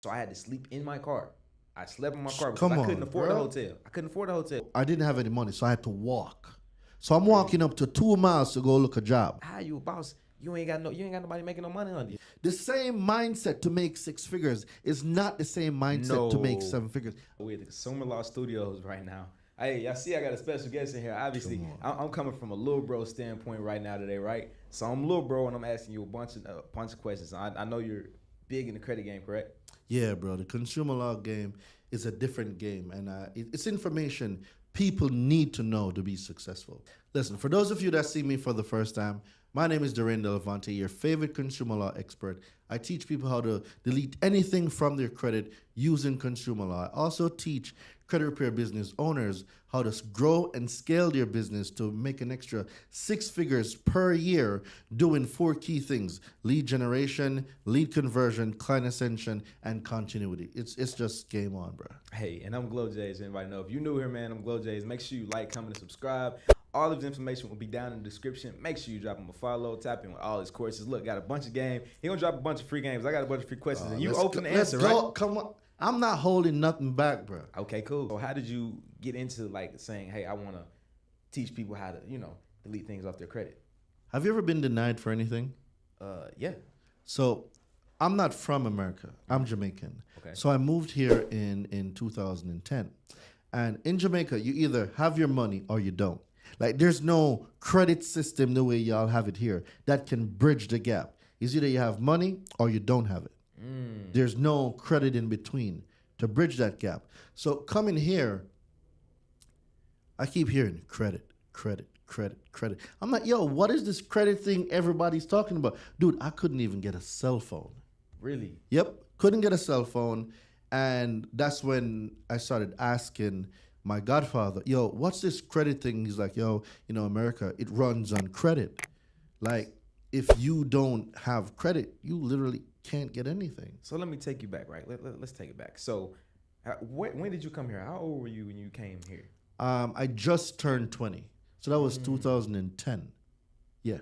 So I had to sleep in my car. I slept in my car because Come I on, couldn't afford a bro. hotel. I couldn't afford a hotel. I didn't have any money, so I had to walk. So I'm walking up to 2 miles to go look a job. How you a boss? You ain't got nobody making no money on you. The same mindset to make 6 figures is not the same mindset to make No. 7 figures. We're at the Consumer Law Studios right now. Hey, y'all see I got a special guest in here. Obviously, I'm coming from a little bro standpoint right now today, right? So I'm little bro and I'm asking you a bunch of questions. I know you're big in the credit game, correct? Yeah, bro. The consumer law game is a different game, and it's information people need to know to be successful. Listen, for those of you that see me for the first time, my name is Doreen Delevante, your favorite consumer law expert. I teach people how to delete anything from their credit using consumer law. I also teach credit repair business owners how to grow and scale their business to make an extra 6 figures per year doing 4 key things: lead generation, lead conversion, client ascension, and continuity. It's just game on, bro. Hey, and I'm GloJays. Anybody know? If you're new here, man, I'm GloJays. Make sure you like, comment, and subscribe. All of his information will be down in the description. Make sure you drop him a follow, tap in with all his courses. Look, got a bunch of games. He gonna drop a bunch of free games. I got a bunch of free questions, and you open the answer, right? Come on. I'm not holding nothing back, bro. Okay, cool. So how did you get into like saying, hey, I want to teach people how to, delete things off their credit? Have you ever been denied for anything? Yeah. So I'm not from America. I'm Jamaican. Okay. So I moved here in 2010. And in Jamaica, you either have your money or you don't. Like, there's no credit system the way y'all have it here that can bridge the gap. It's either you have money or you don't have it. There's no credit in between to bridge that gap. So coming here, I keep hearing credit, credit, credit, credit. I'm like, yo, what is this credit thing everybody's talking about? Dude, I couldn't even get a cell phone. Really? Yep, couldn't get a cell phone. And that's when I started asking my godfather, yo, what's this credit thing? He's like, yo, America, it runs on credit. Like, if you don't have credit, you literally can't get anything. So let me take you back, right? Let's take it back. So when did you come here? How old were you when you came here? I just turned 20. So that was 2010. Yeah.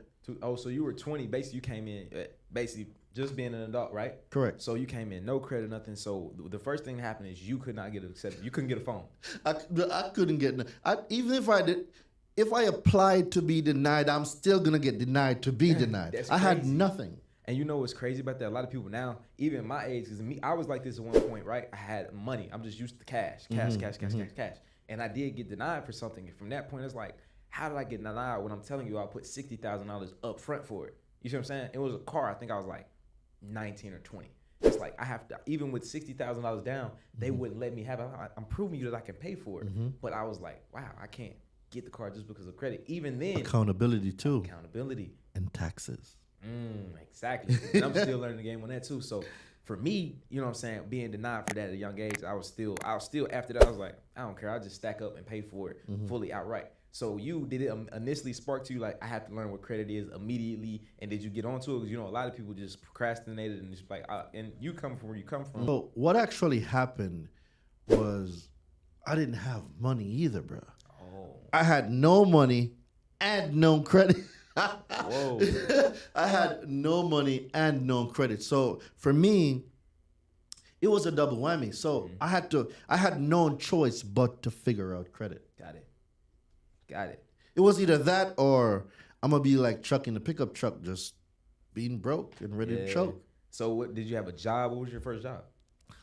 So you were 20. Basically, you came in, basically just being an adult, right? Correct. So you came in, no credit, nothing. So the first thing that happened is you could not get accepted. You couldn't get a phone. I couldn't get, even if I did, if I applied to be denied, I'm still going to get denied to be denied. That's I had crazy. nothing. And you know what's crazy about that? A lot of people now, even my age, because I was like this at one point, right? I had money. I'm just used to cash. And I did get denied for something. And from that point, it's like, how did I get denied when I'm telling you I put $60,000 up front for it? You see what I'm saying? It was a car. I think I was like 19 or 20. It's like I have to, even with $60,000 down, they wouldn't let me have it. I'm proving you that I can pay for it. But I was like, wow, I can't get the car just because of credit. Even then, accountability too. Accountability. And taxes. Exactly. And I'm still learning the game on that too. So for me, you know what I'm saying, being denied for that at a young age, I was still after that, I was like, I don't care. I'll just stack up and pay for it fully outright. So did it initially spark to you like, I have to learn what credit is immediately? And did you get onto it? Because, a lot of people just procrastinated and just like, and you come from where you come from. So what actually happened was I didn't have money either, bro. Oh. I had no money and no credit. Whoa. I had no money and no credit. So for me, it was a double whammy. So I had no choice but to figure out credit. Got it. It was either that or I'm going to be like Chuck in the pickup truck, just being broke and ready to choke. So what, did you have a job? What was your first job?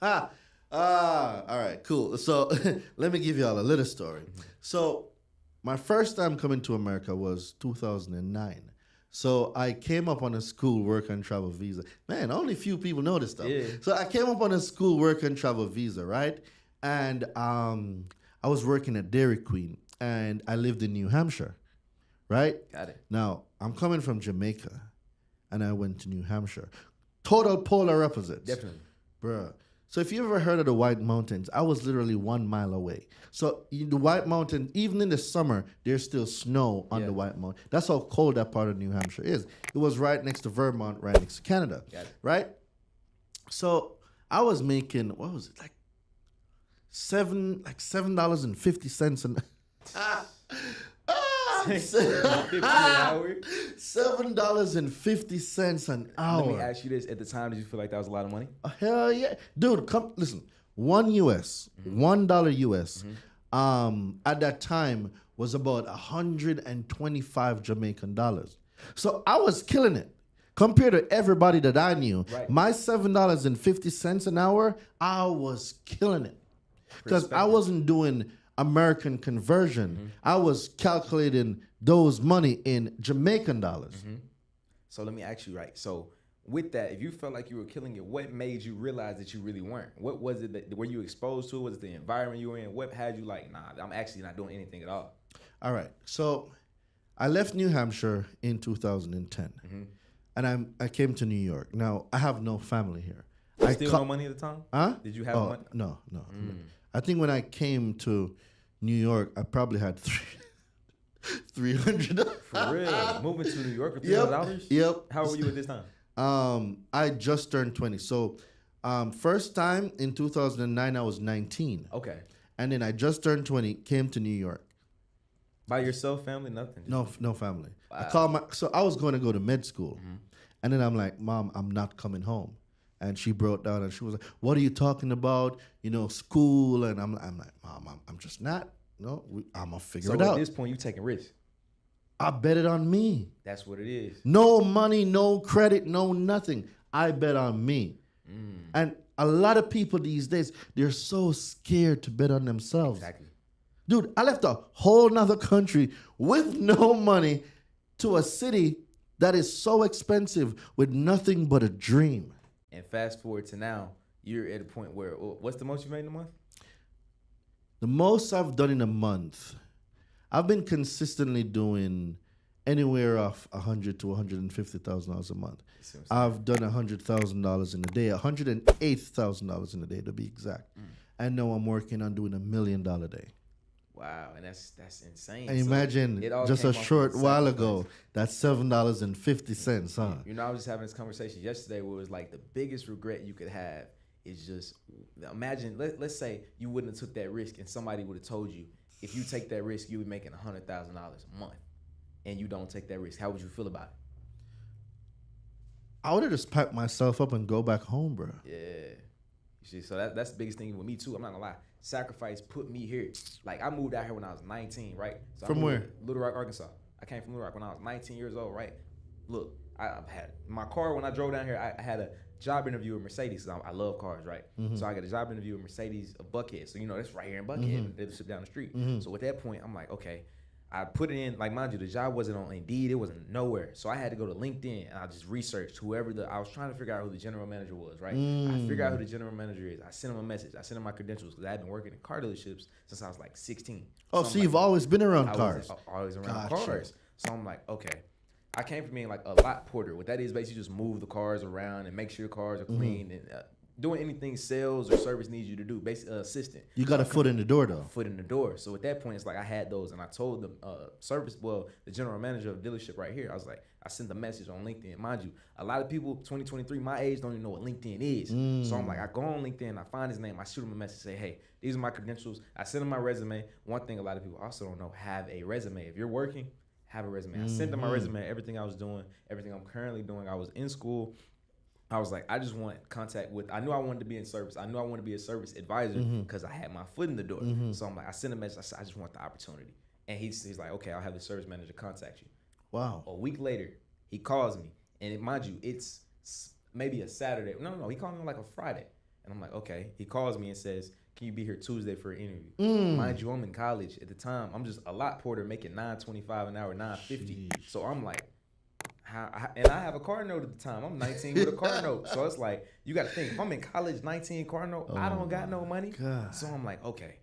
All right, cool. So let me give y'all a little story. So my first time coming to America was 2009. So I came up on a school work and travel visa. Man, only few people know this stuff. Yeah. So I came up on a school work and travel visa, right? And I was working at Dairy Queen, and I lived in New Hampshire, right? Got it. Now, I'm coming from Jamaica, and I went to New Hampshire. Total polar opposites. Definitely. Bruh. So if you ever heard of the White Mountains, I was literally 1 mile away. So the White Mountain, even in the summer, there's still snow on the White Mountain. That's how cold that part of New Hampshire is. It was right next to Vermont, right next to Canada. Got it. Right? So I was making, what was it, like $7.50 an $50 an hour. $7.50 an hour. Let me ask you this: at the time, did you feel like that was a lot of money? Hell yeah, dude! Come listen. $1 US. At that time was about 125 Jamaican dollars. So I was killing it compared to everybody that I knew. Right. My $7.50 an hour, I was killing it because I wasn't doing American conversion. I was calculating those money in Jamaican dollars. So let me ask you, right? So with that, if you felt like you were killing it, what made you realize that you really weren't? What was it that were you exposed to? Was it the environment you were in? What had you like, nah, I'm actually not doing anything at all? All right. So I left New Hampshire in 2010, and I came to New York. Now I have no family here. Still no money at the time? Huh? Did you have money? No. I think when I came to New York, I probably had $300. For real? Moving to New York for $300? Yep. How old were you at this time? I just turned 20. So, first time in 2009, I was 19. Okay. And then I just turned 20, came to New York. By yourself, family, nothing? No family. Wow. I called so I was going to go to med school. And then I'm like, Mom, I'm not coming home. And she broke down and she was like, what are you talking about? School. And I'm like, Mom, I'm just not. No, I'm going to figure it out. So at this point, you taking risks? I bet it on me. That's what it is. No money, no credit, no nothing. I bet on me. And a lot of people these days, they're so scared to bet on themselves. Exactly. Dude, I left a whole nother country with no money to a city that is so expensive with nothing but a dream. And fast forward to now, you're at a point where, what's the most you made in a month? The most I've done in a month, I've been consistently doing anywhere off $100,000 to $150,000 a month. I've done $100,000 in a day, $108,000 in a day to be exact. And now I'm working on doing $1 million day. Wow, and that's insane. And imagine just a short while ago, that's $7.50, huh? I was just having this conversation yesterday where it was like the biggest regret you could have is just imagine. Let's say you wouldn't have took that risk, and somebody would have told you if you take that risk, you'll be making $100,000 a month, and you don't take that risk. How would you feel about it? I would have just packed myself up and go back home, bro. Yeah. You see, so that's the biggest thing with me too. I'm not gonna lie. Sacrifice put me here. Like I moved out here when I was 19, right? So From where? Little Rock, Arkansas. I came from Little Rock when I was 19 years old, right? Look, I had my car when I drove down here. I had a job interview with Mercedes. I love cars, right? So I got a job interview with Mercedes of Buckhead. So that's right here in Buckhead. They sit down the street. So at that point, I'm like, okay. I put it in, like mind you, the job wasn't on Indeed, it wasn't nowhere. So I had to go to LinkedIn and I just researched whoever I was trying to figure out who the general manager was, right? I figured out who the general manager is. I sent him a message. I sent him my credentials because I had been working in car dealerships since I was like 16. Oh, so you've always been around cars. Always around Gotcha. cars. So I'm like, okay. I came from being like a lot porter. What that is basically just move the cars around and make sure the cars are clean and doing anything sales or service needs you to do, basically assistant. You got a foot in the door though. Foot in the door. So at that point, it's like I had those, and I told them the general manager of the dealership right here. I was like, I sent a message on LinkedIn. Mind you, a lot of people 2023 my age don't even know what LinkedIn is. So I'm like, I go on LinkedIn, I find his name, I shoot him a message, say, hey, these are my credentials. I send him my resume. One thing a lot of people also don't know, have a resume. If you're working, have a resume. I sent him my resume, everything I was doing, everything I'm currently doing. I was in school. I was like, I just want contact with, I knew I wanted to be in service. I knew I wanted to be a service advisor because I had my foot in the door. So I'm like, I sent a message. I said, I just want the opportunity. And he's like, okay, I'll have the service manager contact you. Wow. A week later, he calls me. And mind you, it's maybe a Saturday. No, he called me on like a Friday. And I'm like, okay. He calls me and says, can you be here Tuesday for an interview? Mind you, I'm in college at the time. I'm just a lot porter making $9.25 an hour, $9.50. So I'm like, and I have a car note at the time. I'm 19 with a car note. So it's like, you got to think, if I'm in college, 19 car note, I don't got no money. God. So I'm like, okay,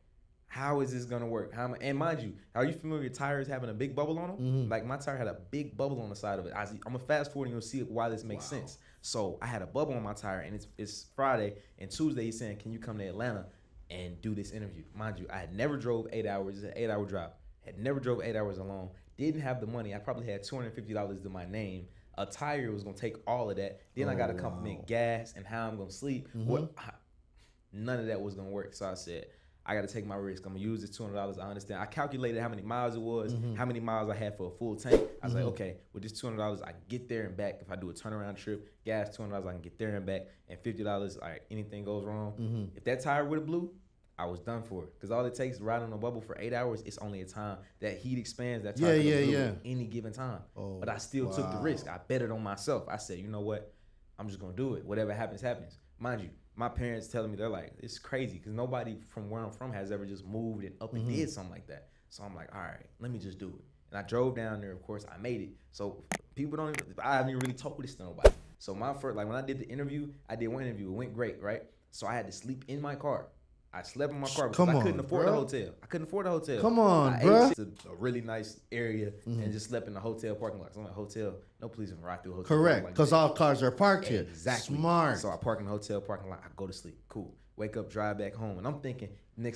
how is this going to work? And mind you, are you familiar with tires having a big bubble on them? Like my tire had a big bubble on the side of it. I'm going to fast forward and you'll see why this makes sense. So I had a bubble on my tire and it's Friday. And Tuesday he's saying, can you come to Atlanta and do this interview? Mind you, I had never drove 8 hours. It's an 8-hour drive. Had never drove 8 hours alone. Didn't have the money. I probably had $250 to my name. A tire was gonna take all of that. Then I got to compliment gas and how I'm gonna sleep. None of that was gonna work. So I said, I got to take my risk. I'm gonna use this $200. I understand. I calculated how many miles it was, how many miles I had for a full tank. I was like, okay, with this $200, I can get there and back. If I do a turnaround trip, gas $200, I can get there and back. And $50, all right, anything goes wrong. If that tire would have blew, I was done for it. Because all it takes to ride on a bubble for 8 hours, it's only a time. That heat expands, that tire at any given time. Oh, but I still took the risk. I bet it on myself. I said, you know what? I'm just gonna do it. Whatever happens, happens. Mind you, my parents telling me, they're like, it's crazy because nobody from where I'm from has ever just moved and up and did something like that. So I'm like, all right, let me just do it. And I drove down there. Of course, I made it. So people don't even, I haven't even really told this to nobody. So my first, like when I did the interview, I did one interview. It went great, right? So I had to sleep in my car. I slept in my car because I couldn't afford the hotel. I couldn't afford the hotel. Come on, I bro. ate a really nice area and just slept in the hotel parking lot. So I'm like, hotel, no police can ride through a hotel. Correct, because all cars are parked here. Exactly. Smart. So I park in the hotel parking lot. I go to sleep. Cool. Wake up, drive back home. And I'm thinking,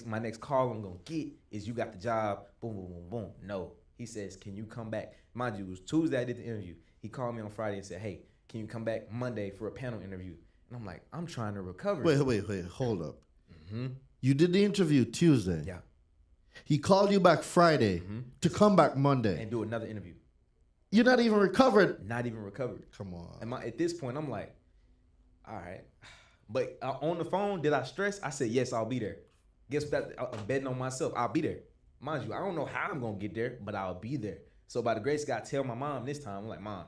my next call I'm going to get is you got the job. Boom, boom, boom, boom. No. He says, can you come back? Mind you, it was Tuesday I did the interview. He called me on Friday and said, hey, can you come back Monday for a panel interview? And I'm like, I'm trying to recover. Wait. Hold up. You did the interview Tuesday. Yeah. He called you back Friday to come back Monday. And do another interview. You're not even recovered. Not even recovered. Come on. And at this point, I'm like, all right. But on the phone, did I stress? I said, yes, I'll be there. Guess what? I'm betting on myself. I'll be there. Mind you, I don't know how I'm going to get there, but I'll be there. So by the grace of God, tell my mom this time. I'm like, Mom,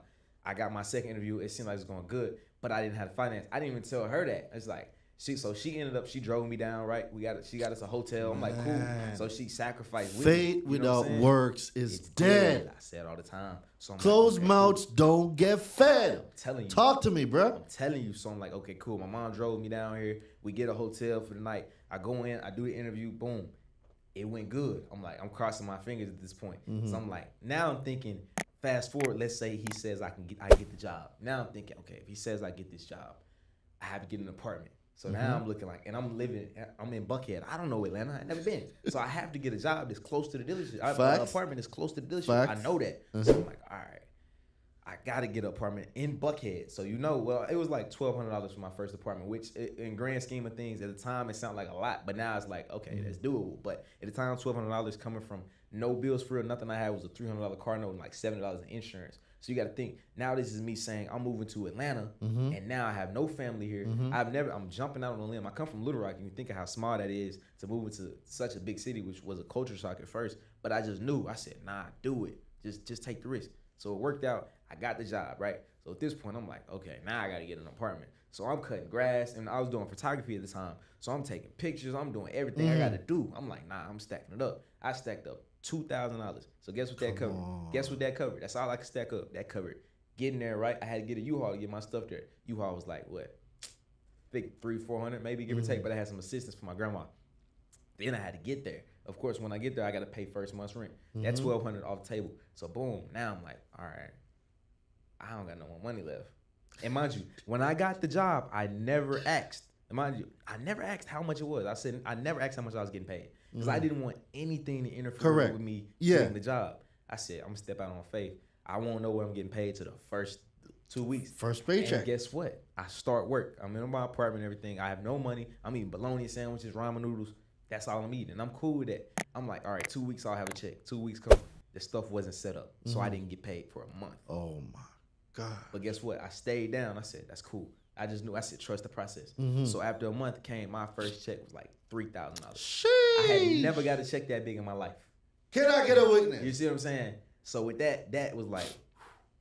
I got my second interview. It seemed like it's going good, but I didn't have the finance. I didn't even tell her that. It's like, she ended up, she drove me down, right? She got us a hotel. I'm like, cool. So she sacrificed with me. Faith without works is dead. I say it all the time. So Closed mouths don't get fed. I'm telling you. Talk to me, bro. I'm telling you. So I'm like, okay, cool. My mom drove me down here. We get a hotel for the night. I go in, I do the interview, boom. It went good. I'm like, I'm crossing my fingers at this point. So I'm like, now I'm thinking, fast forward, let's say he says I get the job. Now I'm thinking, okay, if he says I get this job, I have to get an apartment. So now I'm looking like, and I'm in Buckhead. I don't know Atlanta. I've never been. So I have to get a job that's close to the dealership. An apartment that's close to the dealership. I know that. So I'm like, all right, I got to get an apartment in Buckhead. So well, it was like $1,200 for my first apartment, which in grand scheme of things, at the time, it sounded like a lot. But now it's like, okay, that's doable. But at the time, $1,200 coming from no bills for real, nothing I had was a $300 car note and like $70 in insurance. So you got to think, now this is me saying I'm moving to Atlanta, and now I have no family here. I'm jumping out on a limb. I come from Little Rock, and you think of how small that is to move into such a big city, which was a culture shock at first. But I just knew. I said, nah, do it. Just take the risk. So it worked out. I got the job, right? So at this point, I'm like, okay, now I got to get an apartment. So I'm cutting grass, and I was doing photography at the time. So I'm taking pictures. I'm doing everything I got to do. I'm like, nah, I'm stacking it up. I stacked up $2,000. So guess what that covered? Guess what that covered? That's all I could stack up. That covered getting there, right? I had to get a U-Haul to get my stuff there. U-Haul was like, what? I think $300-400 maybe, give or take, but I had some assistance from my grandma. Then I had to get there. Of course, when I get there, I got to pay first month's rent. That's $1,200 off the table. So boom, now I'm like, all right, I don't got no more money left. And mind you, when I got the job, I never asked. And mind you, I never asked how much it was. I never asked how much I was getting paid because I didn't want anything to interfere with me getting the job. I said, I'm gonna step out on faith. I won't know what I'm getting paid to the first 2 weeks. First paycheck. And guess what? I start work. I'm in my apartment and everything. I have no money. I'm eating bologna sandwiches, ramen noodles. That's all I'm eating. And I'm cool with that. I'm like, all right, 2 weeks I'll have a check. 2 weeks come. The stuff wasn't set up. So I didn't get paid for a month. Oh my God. But guess what? I stayed down. I said, that's cool. I just knew. I said, trust the process. So after a month came, my first check was like $3,000. I had never got a check that big in my life. Can I get a witness? You see what I'm saying? So with that was like,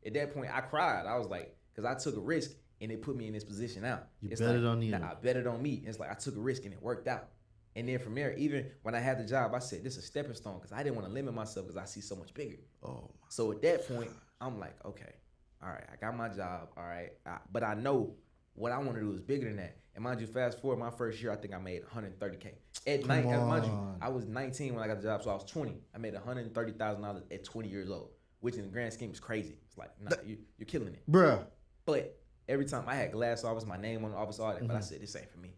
at that point, I cried. I was like, because I took a risk and it put me in this position now. You bet it on you. I bet it on me. It's like I took a risk and it worked out. And then from there, even when I had the job, I said, this is a stepping stone because I didn't want to limit myself because I see so much bigger. Oh. So at that point, I'm like, okay, all right, I got my job, all right. But I know what I want to do is bigger than that. And mind you, fast forward, my first year, I think I made $130K. At night, mind you, I was 19 when I got the job, so I was 20. I made $130,000 at 20 years old, which in the grand scheme is crazy. It's like, nah, you're killing it. Bruh. But every time I had glass office, my name on the office, all that, but I said, this ain't for me.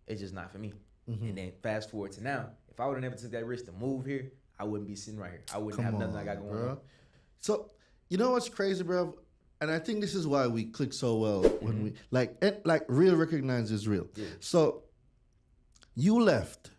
It's just not for me. And then fast forward to now, if I would have never took that risk to move here, I wouldn't be sitting right here. I wouldn't have nothing I got going on. So, you know what's crazy, bro? And I think this is why we click so well when we like real recognize is real. Yeah. So you left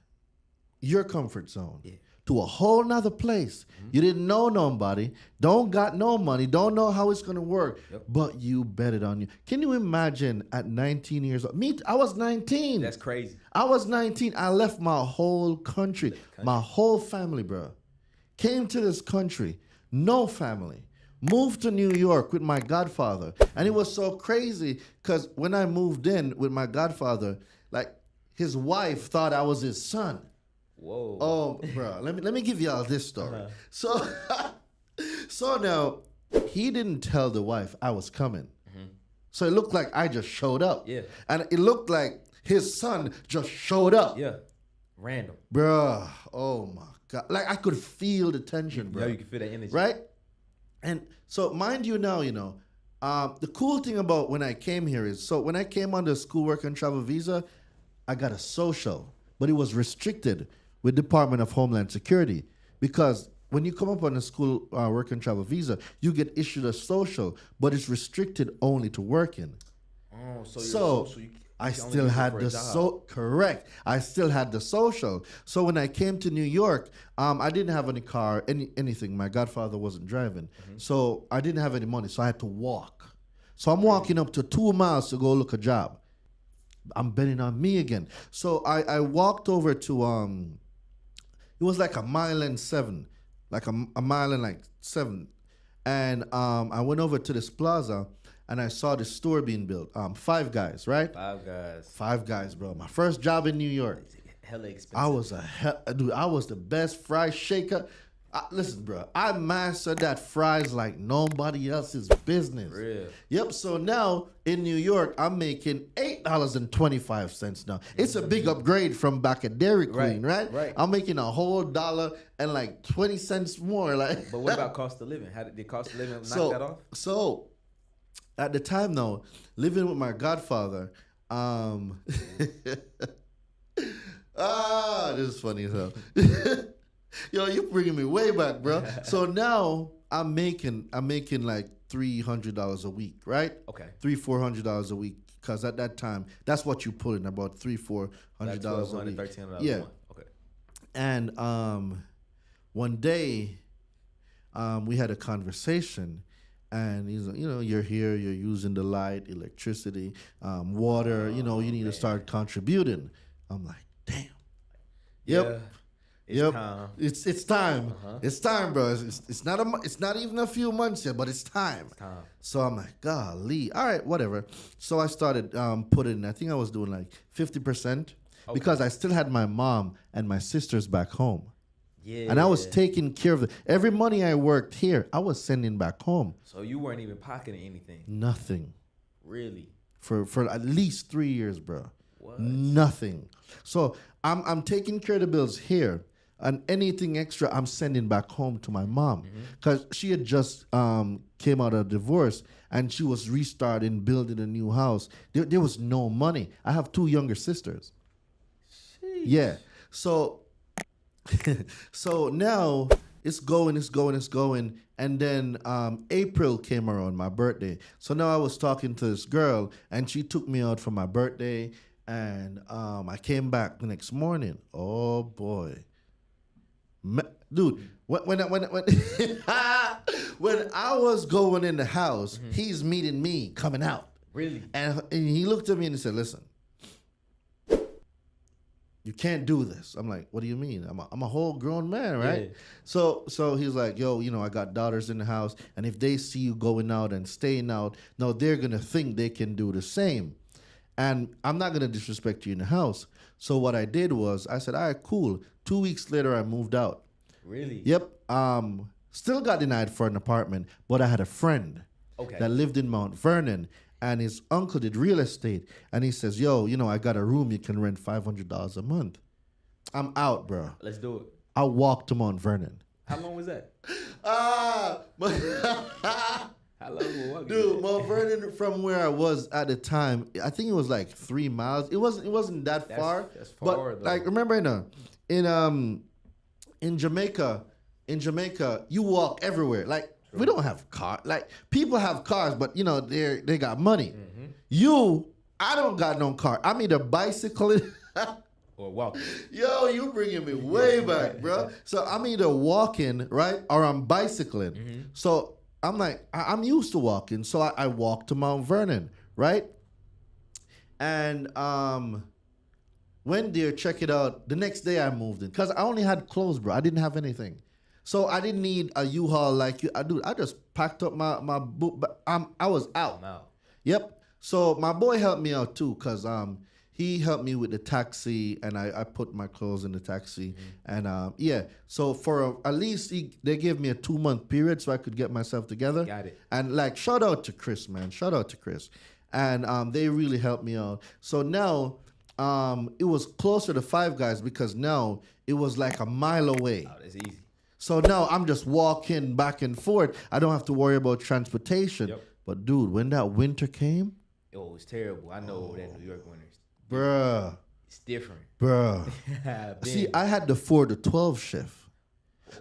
your comfort zone Yeah. to a whole nother place. You didn't know nobody, don't got no money, don't know how it's gonna work, but you bet it on you. Can you imagine at 19 years old? I was 19. That's crazy. I was 19. I left my whole country, my whole family, bro. Came to this country, no family. Moved to New York with my godfather. And it was so crazy because when I moved in with my godfather, like his wife thought I was his son. Whoa. Oh, bro, let me give y'all this story. So, so now he didn't tell the wife I was coming. So it looked like I just showed up. Yeah. And it looked like his son just showed up. Yeah. Random. Bro, oh my God. Like I could feel the tension, bro. Yeah, you can feel that energy. Right? And so mind you now, the cool thing about when I came here is, so when I came on the school work and travel visa, I got a social, but it was restricted with Department of Homeland Security because when you come up on a school work and travel visa, you get issued a social, but it's restricted only to working. Oh, so So I still had the correct. I still had the social. So when I came to New York, I didn't have any car, anything. My godfather wasn't driving, so I didn't have any money. So I had to walk. So I'm walking up to 2 miles to go look a job. I'm betting on me again. So I walked over to it was like a mile and 7, like a mile and like 7, and I went over to this plaza. And I saw this store being built. Five Guys, right? Five Guys, bro. My first job in New York. Hella expensive. I was the best fry shaker. Listen, bro, I mastered that fries like nobody else's business. Real. Yep. So now in New York, I'm making $8.25 now. It's a big upgrade from back at Dairy Queen, right? Right. I'm making a whole dollar and like 20 cents more. Like. But what about cost of living? How did the cost of living knock that off? So. At the time, though, living with my godfather, this is funny as hell. Yo, you're bringing me way back, bro. So now I'm making like $300 a week, right? Okay. $400 a week, because at that time, that's what you put in, about $400 a week. $1,300 yeah. a month. Okay. And one day, we had a conversation. And he's like, you're here, you're using the light, electricity, water, you need to start contributing. I'm like, damn. Yep. Yeah, it's time. It's time. It's time, bro. It's not even a few months yet, but it's time. It's time. So I'm like, golly. All right, whatever. So I started putting, I think I was doing like 50% because I still had my mom and my sisters back home. Yeah. And I was taking care of it. Every money I worked here, I was sending back home. So you weren't even pocketing anything? Nothing. Really? For at least 3 years, bro. What? Nothing. So I'm taking care of the bills here. And anything extra, I'm sending back home to my mom. Because she had just came out of divorce. And she was restarting, building a new house. There was no money. I have 2 younger sisters. Sheesh. Yeah. So... so now it's going, and then April came around, my birthday. So now I was talking to this girl, and she took me out for my birthday, and I came back the next morning. Oh boy, dude, when when I was going in the house, he's meeting me coming out. Really? And he looked at me and he said, "Listen. You can't do this." I'm like, "What do you mean? I'm a whole grown man, right?" Yeah. So he's like, "Yo, I got daughters in the house, and if they see you going out and staying out, no, they're gonna think they can do the same, and I'm not gonna disrespect you in the house." So what I did was, I said, "All right, cool." 2 weeks later, I moved out. Really? Yep. Still got denied for an apartment, but I had a friend that lived in Mount Vernon. And his uncle did real estate. And he says, "Yo, I got a room you can rent $500 a month." I'm out, bro. Let's do it. I walked to Mount Vernon. How long was that? How long was the walk? Dude, Mount Vernon from where I was at the time, I think it was like 3 miles. It wasn't that far. That's far, but though. like, remember in Jamaica, you walk everywhere. Like, we don't have cars. Like, people have cars, but they got money. I don't got no car. I'm either bicycling. or walking. Yo, you bringing me way back, bro. So I'm either walking, right, or I'm bicycling. Mm-hmm. So I'm like, I'm used to walking, so I walk to Mount Vernon, right? And went there, check it out. The next day I moved in because I only had clothes, bro. I didn't have anything, so I didn't need a U-Haul like you. I just packed up my boot, but I was out. I'm out. Yep. So my boy helped me out too, cause he helped me with the taxi, and I put my clothes in the taxi, and yeah. So for at least they gave me a 2-month period so I could get myself together. Got it. And like shout out to Chris, man. Shout out to Chris, and they really helped me out. So now it was closer to Five Guys because now it was like a mile away. Oh, that's easy. So now I'm just walking back and forth. I don't have to worry about transportation. Yep. But dude, when that winter came, It was terrible. I know that New York winter. bruh, It's different. bruh. Been- See, I had the 4 to 12 shift.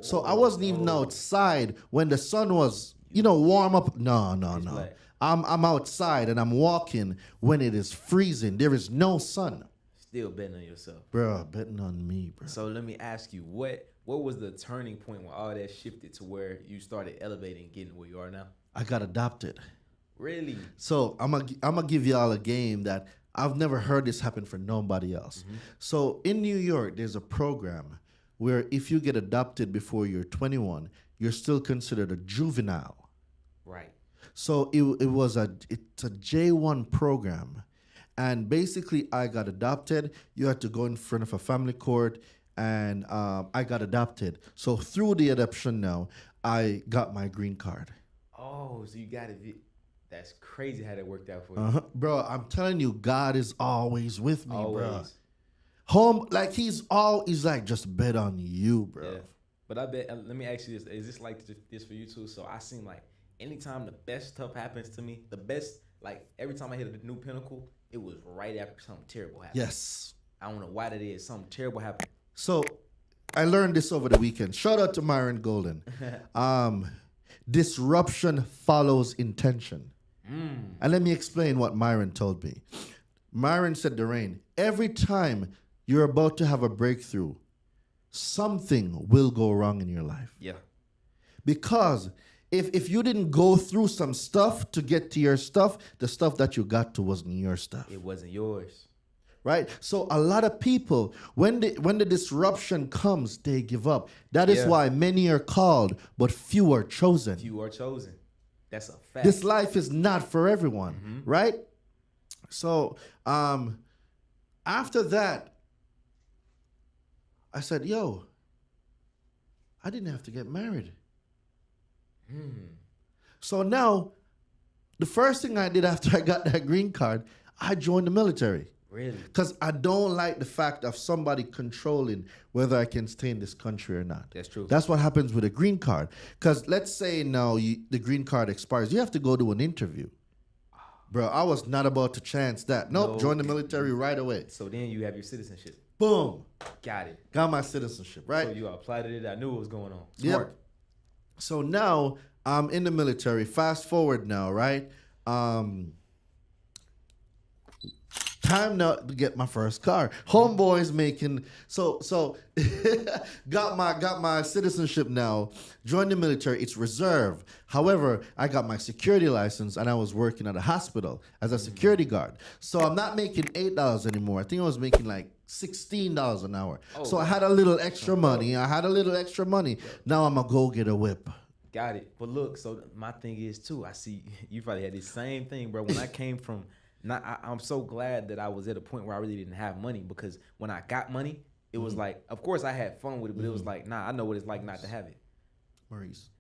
So I wasn't even outside when the sun was, warm up. No. black. I'm outside and I'm walking when it is freezing. There is no sun. Still betting on yourself. Bruh, betting on me, bruh. So let me ask you, what was the turning point when all that shifted to where you started elevating, getting where you are now? I got adopted. Really? So I'm gonna give y'all a game that I've never heard this happen for nobody else. So in New York, there's a program where if you get adopted before you're 21, you're still considered a juvenile. Right. So it's a J1 program, and basically I got adopted. You had to go in front of a family court, and I got adopted. So through the adoption now, I got my green card. Oh, so you got it. That's crazy how that worked out for you. Bro, I'm telling you, God is always with me, Always. bro. Home, like he's like, just bet on you, bro. Yeah. But I bet, let me ask you this. Is this like this for you too? So I seem like anytime the best stuff happens to me, like every time I hit a new pinnacle, it was right after something terrible happened. Yes. I don't know why that is. Something terrible happened. So I learned this over the weekend. Shout out to Myron Golden. Disruption follows intention. And let me explain what Myron told me. Myron said, Darain, every time you're about to have a breakthrough, something will go wrong in your life. Yeah. Because if you didn't go through some stuff to get to your stuff, the stuff that you got to wasn't your stuff. It wasn't yours. Right? So a lot of people, when the disruption comes, they give up. That is why many are called, but few are chosen. You are chosen. That's a fact. This life is not for everyone, right? So after that, I said, yo, I didn't have to get married. So now, the first thing I did after I got that green card, I joined the military. Really? Because I don't like the fact of somebody controlling whether I can stay in this country or not. That's true. That's what happens with a green card. Because let's say now the green card expires. You have to go to an interview. Bro, I was not about to chance that. Nope, join the military right away. So then you have your citizenship. Boom. Got it. Got my citizenship, right? So you applied it. I knew what was going on. Yep. Smart. So now I'm in the military. Fast forward now, right? Time now to get my first car. Homeboys making so got my citizenship now. Joined the military. It's reserve. However, I got my security license and I was working at a hospital as a security guard. So I'm not making $8 anymore. I think I was making like $16 an hour. So I had a little extra money. Now I'm gonna go get a whip. Got it. But look, so my thing is too, I see you probably had the same thing, bro. When I came from, I'm so glad that I was at a point where I really didn't have money, because when I got money, it was like, of course I had fun with it, but it was like, nah, I know what it's like not to have it. Maurice.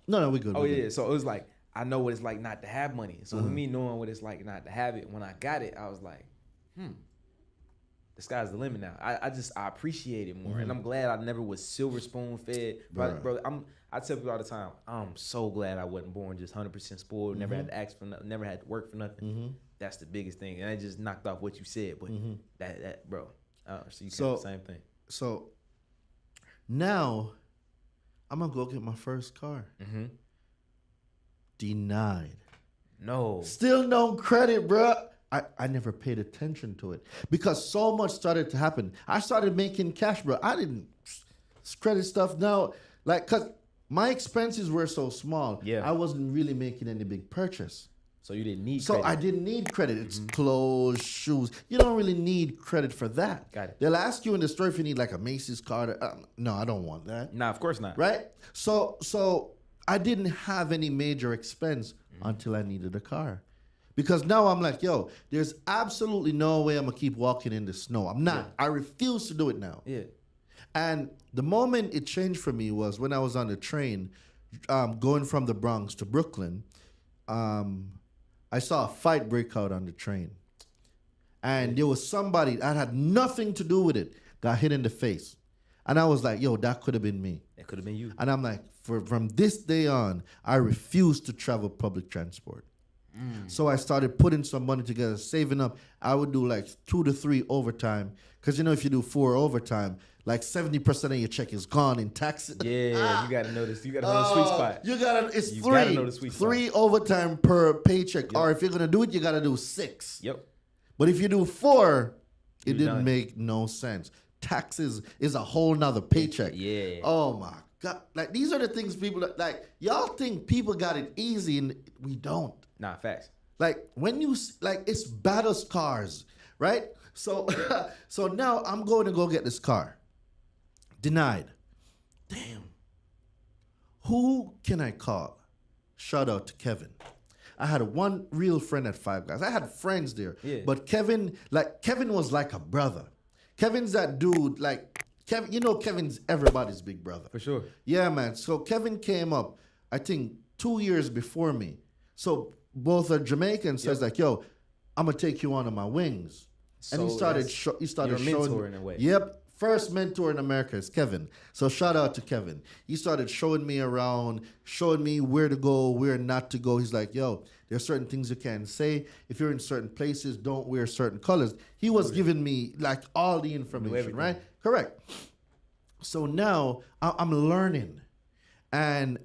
No, we good. Oh yeah, so it was like, I know what it's like not to have money. So with me knowing what it's like not to have it, when I got it, I was like, the sky's the limit now. I appreciate it more, and I'm glad I never was silver spoon fed. Bro, I tell people all the time, I'm so glad I wasn't born just 100% spoiled. Never had to ask for nothing. Never had to work for nothing. That's the biggest thing, and I just knocked off what you said. But that bro, so you can the same thing. So now I'm gonna go get my first car. Denied. No. Still no credit, bro. I never paid attention to it because so much started to happen. I started making cash, bro. I didn't credit stuff now, like, cause my expenses were so small. Yeah. I wasn't really making any big purchase. So you didn't need So credit. I didn't need credit. It's clothes, shoes. You don't really need credit for that. Got it. They'll ask you in the store if you need like a Macy's card. No, I don't want that. Nah, of course not. Right? So I didn't have any major expense until I needed a car. Because now I'm like, yo, there's absolutely no way I'm gonna keep walking in the snow. I'm not. I refuse to do it now. Yeah. And the moment it changed for me was when I was on the train going from the Bronx to Brooklyn. I saw a fight break out on the train. And there was somebody that had nothing to do with it, got hit in the face. And I was like, yo, that could have been me. That could have been you. And I'm like, from this day on, I refuse to travel public transport. So I started putting some money together, saving up. I would do like 2 to 3 overtime. Because, if you do 4 overtime, like 70% of your check is gone in taxes. Yeah, you got to know this. You got to know the sweet spot. It's You 3. gotta know the sweet spot. 3 overtime per paycheck. Or if you're going to do it, you got to do 6. Yep. But if you do 4, it You're didn't done. make no sense. Taxes is a whole nother paycheck. Yeah. Oh my God. Like, these are the things people, like, y'all think people got it easy and we don't. Nah, facts. Like, when you, like, it's battle scars, right? So, so now I'm going to go get this car. Denied. Damn. Who can I call? Shout out to Kevin. I had one real friend at Five Guys. I had friends there. Yeah. But Kevin was like a brother. Kevin's that dude, like, Kevin, Kevin's everybody's big brother. For sure. Yeah, man. So Kevin came up, I think, 2 years before me. So both are Jamaican. So Yep. it's like, yo, I'm gonna take you under my wings. And he So started that's showing. your mentor in a way. Yep. First mentor in America is Kevin. So shout out to Kevin. He started showing me around, showing me where to go, where not to go. He's like, yo, there's certain things you can't say. If you're in certain places, don't wear certain colors. He was giving me like all the information, everything. right? Correct. So now I'm learning. And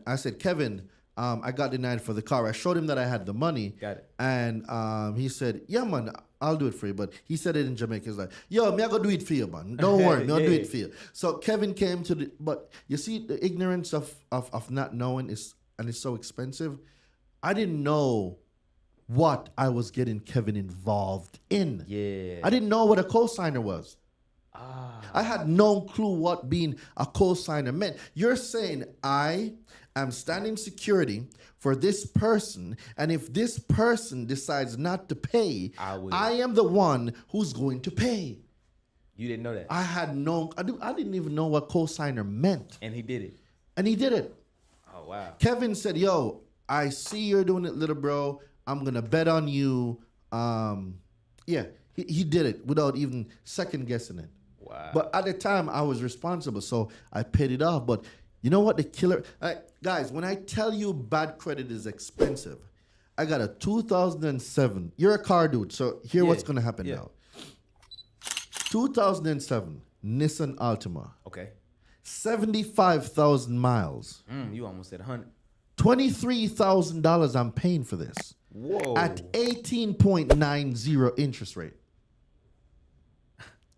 I said, Kevin, I got denied for the car. I showed him that I had the money. Got it. And he said, yeah, man, I'll do it for you. But he said it in Jamaica. He's like, yo, me I go do it for you, man. Don't worry, me I'll do it for you. So Kevin came to but you see, the ignorance of not knowing is, and it's so expensive. I didn't know what I was getting Kevin involved in. Yeah. I didn't know what a co-signer was. Ah. I had no clue what being a co-signer meant. You're saying I am standing security for this person, and if this person decides not to pay, I am the one who's going to pay. You didn't know that. I didn't even know what co-signer meant. And he did it. And he did it. Oh, wow. Kevin said, yo, I see you're doing it, little bro. I'm going to bet on you. Yeah, he did it without even second guessing it. Wow. But at the time, I was responsible, so I paid it off. But you know what? The killer... guys, when I tell you bad credit is expensive, I got a 2007... You're a car dude, so hear what's going to happen now. 2007 Nissan Altima. Okay. 75,000 miles. You almost said 100. $23,000 I'm paying for this. Whoa. At 18.90 interest rate.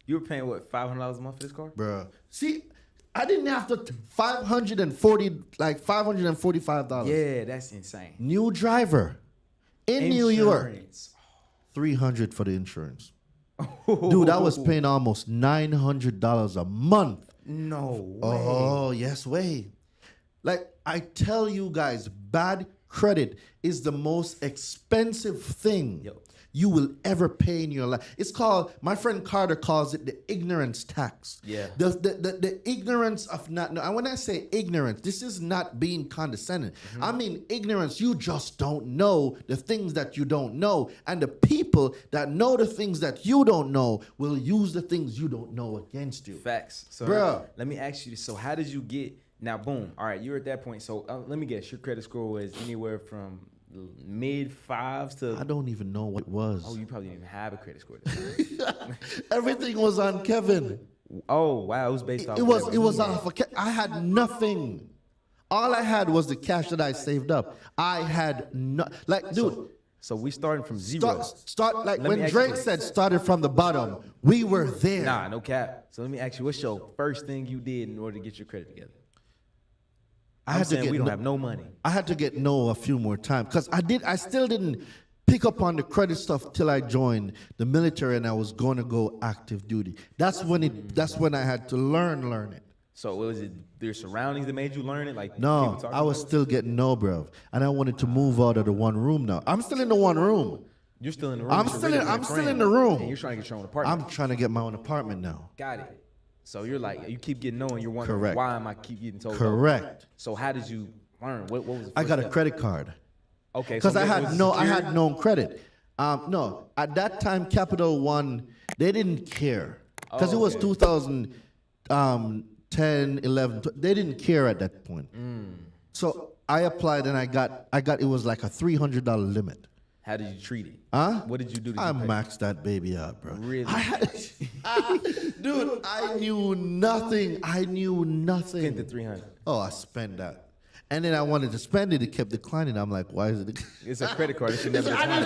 You were paying, what, $500 a month for this car? Bruh. See, I didn't have to $545. Yeah, that's insane. New driver in New York. Insurance. $300 for the insurance. Dude, I was paying almost $900 a month. No way. Oh, yes way. Like, I tell you guys, bad credit is the most expensive thing you will ever pay in your life. It's called, my friend Carter calls it the ignorance tax. Yeah. The ignorance of not know. And when I say ignorance, this is not being condescending. I mean ignorance. You just don't know the things that you don't know. And the people that know the things that you don't know will use the things you don't know against you. Facts. So Bruh. let me ask you this. So how did you get, now boom, all right, you're at that point. So let me guess, your credit score was anywhere from mid fives to... I don't even know what it was. Oh, you probably didn't even have a credit score. Everything was on Kevin. Oh, wow. It was based off... It was off of I had nothing. All I had was the cash that I saved up. I had no... Like, dude, So we starting from zero. Start like Let when me ask Drake you- said started from the bottom. We were there. Nah, no cap. So let me ask you, what's your first thing you did in order to get your credit together? I I'm had to saying get we don't no- have no money. I had to get no a few more times because I still didn't pick up on the credit stuff till I joined the military and I was going to go active duty. That's when I had to learn it. So was it their surroundings that made you learn it? Like No, people talking I was about it? still getting no, bro, and I wanted to move out of the one room now. I'm still in the one room. You're still in the room. I'm with your still in- regular I'm still friend, in the room. And you're trying to get your own apartment. I'm trying to get my own apartment now. Got it. So you're like, you keep getting no, and you're wondering Correct. why am I keep getting told no? Correct. So how did you learn? What was the first I got a step? credit card. Okay. Because so I was had it no security? credit. No, at that time, Capital One, they didn't care because it was okay. 2010, 11. They didn't care at that point. So I applied and I got it was like a $300 limit. How did you treat it? Huh? What did you do to I get paid? maxed that baby out, bro. Really? Dude, I knew nothing. Spent the 300. Oh, I spent that. And then I wanted to spend it. It kept declining. I'm like, why is it? It's a credit card. It should never decline.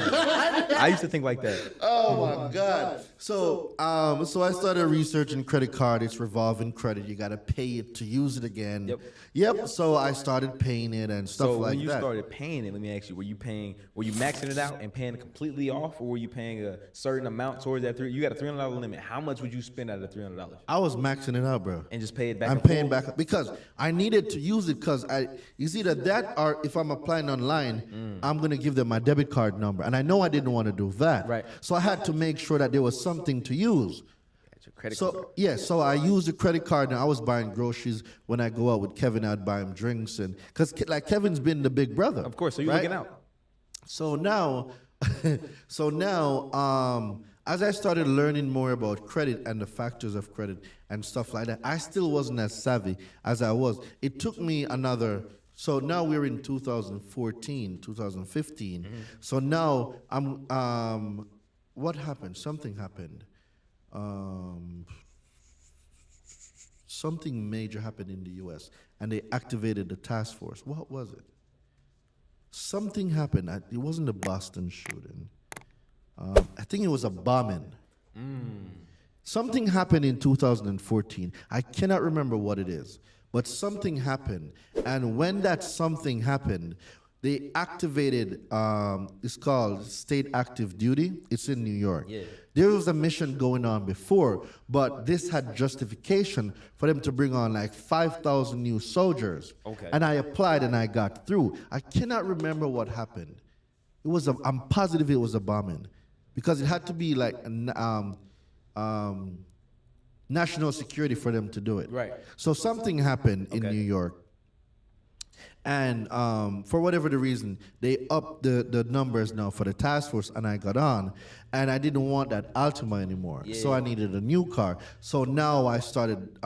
I used to think like that. Oh my God. So I started researching credit card. It's revolving credit. You got to pay it to use it again. Yep. So I started paying it and stuff So like when you that. started paying it, let me ask you, were you maxing it out and paying it completely off, or were you paying a certain amount towards that you got a $300 limit. How much would you spend out of the $300? I was maxing it out, bro. And just pay it back? I'm and paying forth? back because I needed to use it because it's either that or if I'm applying online, I'm gonna give them my debit card number, and I know I didn't want to do that. Right. So I had to make sure that there was something to use. Got your credit card. So yeah, so I used the credit card, and I was buying groceries when I go out with Kevin. I'd buy him drinks, and because like Kevin's been the big brother. Of course, so you're right? looking out. So now, as I started learning more about credit and the factors of credit and stuff like that, I still wasn't as savvy as I was. It took me another. So now we're in 2014, 2015. So now what happened? Something happened. Something major happened in the U.S. and they activated the task force. What was it? Something happened. It wasn't the Boston shooting. I think it was a bombing. Something happened in 2014. I cannot remember what it is, but something happened. And when that something happened, they activated, it's called State Active Duty. It's in New York. Yeah. There was a mission going on before, but this had justification for them to bring on like 5,000 new soldiers. Okay. And I applied and I got through. I cannot remember what happened. I'm positive it was a bombing because it had to be like national security for them to do it. Right. So something happened in Okay. New York. And for whatever the reason, they upped the numbers now for the task force, and I got on. And I didn't want that Altima anymore. So I needed a new car. So now I started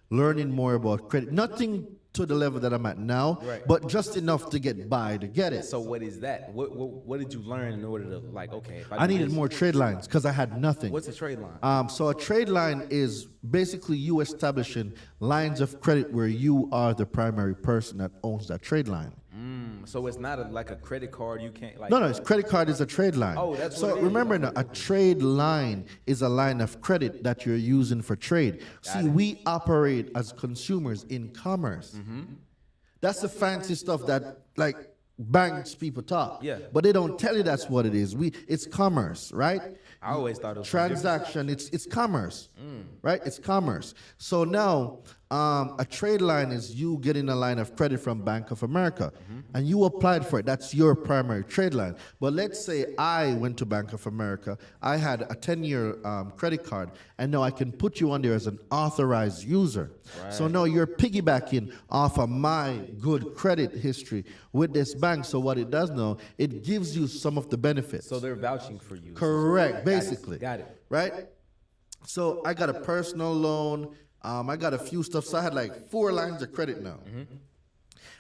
learning more about credit. Nothing to the level that I'm at now, Right. but just enough to get by to get it. So what is that? What did you learn in order to like? Okay, if I do needed this- more trade lines because I had nothing. What's a trade line? So a trade line is basically you establishing lines of credit where you are the primary person that owns that trade line. So it's not like a credit card. You can't like. No, it's credit card is a trade line. Oh, that's so what it is. remember now, a trade line is a line of credit that you're using for trade. See, we operate as consumers in commerce. That's the fancy stuff that like banks people talk. Yeah. But they don't tell you that's what it is. It's commerce, right? I always thought it was Transaction, it's commerce, right? It's commerce. So now, a trade line is you getting a line of credit from Bank of America, and you applied for it. That's your primary trade line. But let's say I went to Bank of America, I had a 10-year credit card, and now I can put you on there as an authorized user. So now you're piggybacking off of my good credit history with this bank. So what it does now, it gives you some of the benefits. So they're vouching for you. Correct, basically. Got it. Right? So I got a personal loan. I got a few stuff. So I had like 4 lines of credit now.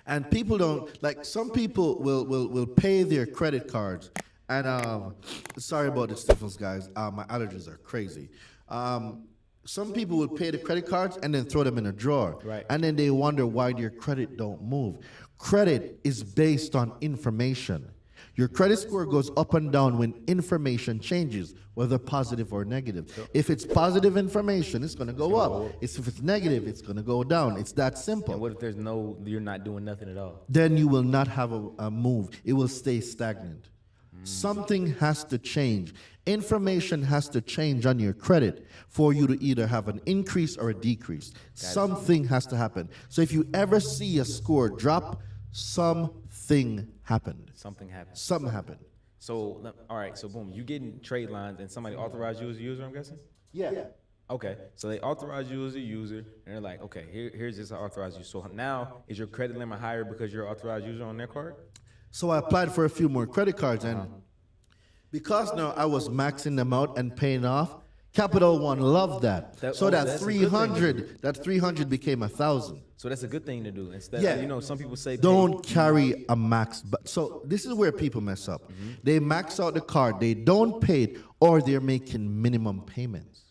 And people don't, like some people will pay their credit cards. And sorry about the sniffles, guys. My allergies are crazy. Some people will pay the credit cards and then throw them in a drawer. Right. And then they wonder why their credit don't move. Credit is based on information. Your credit score goes up and down when information changes, whether positive or negative. If it's positive information, it's going to go up. If it's negative, it's going to go down. It's that And simple. what if you're not doing nothing at all? Then you will not have a move. It will stay stagnant. Something has to change. Information has to change on your credit for you to either have an increase or a decrease. Something has to happen. So if you ever see a score drop, something happened. Something happens. Something happened. So, all right, so boom, you getting trade lines and somebody authorized you as a user, I'm guessing? Yeah. Okay, so they authorize you as a user, and they're like, okay, here's just how I authorize you. So now, is your credit limit higher because you're an authorized user on their card? So I applied for a few more credit cards, and because now I was maxing them out and paying off, Capital One loved that. So that that's a good thing. 300 became 1,000. So that's a good thing to do. Instead Yeah. of, some people say Don't carry a max. So this is where people mess up. They max out the card, they don't pay it, or they're making minimum payments.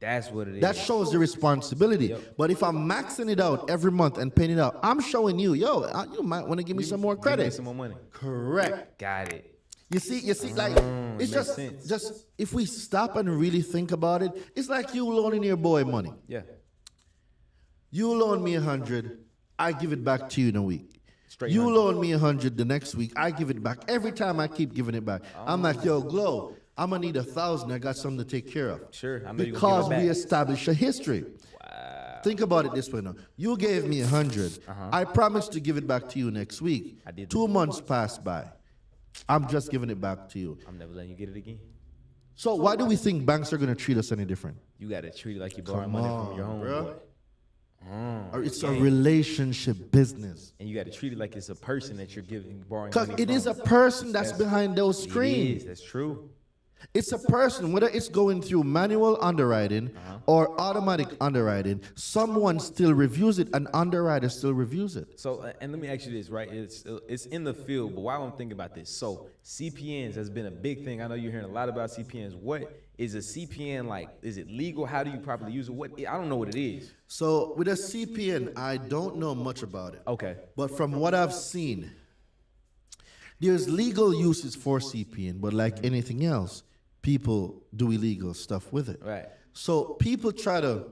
That's what it is. That shows the responsibility. But if I'm maxing it out every month and paying it out, I'm showing you, you might want to give me some more Give me credit. some more money. Correct. Got it. You see, like it's makes sense. just if we stop and really think about it, it's like you loaning your boy money. Yeah. You loan me 100, I give it back to you in a week. Straight You 100. loan me 100 the next week, I give it back. Every time I keep giving it back, I'm like, yo, Glo, I'm gonna need 1,000. I got something to take care of. Sure, I know you're Because gonna give we it back. established a history. Think about it this way now. You gave me 100. I promised to give it back to you next week. I did 2 months passed by. I'm just giving it back to you. I'm never letting you get it again. So why do we think banks are going to treat us any different? You got to treat it like you're borrowing Come money on, from your bro. homeboy. Or it's a relationship business. And you got to treat it like it's a person that you're borrowing Because money it from. is a person that's behind those It screens. is. That's true. It's a person, whether it's going through manual underwriting or automatic underwriting, someone still reviews it, an underwriter still reviews it. So, and let me ask you this, right? It's in the field, but while I'm thinking about this, so CPNs has been a big thing. I know you're hearing a lot about CPNs. What is a CPN like? Is it legal? How do you properly use it? I don't know what it is. So with a CPN, I don't know much about it. Okay. But from what I've seen, there's legal uses for CPN, but like anything else, people do illegal stuff with it. Right. So people try to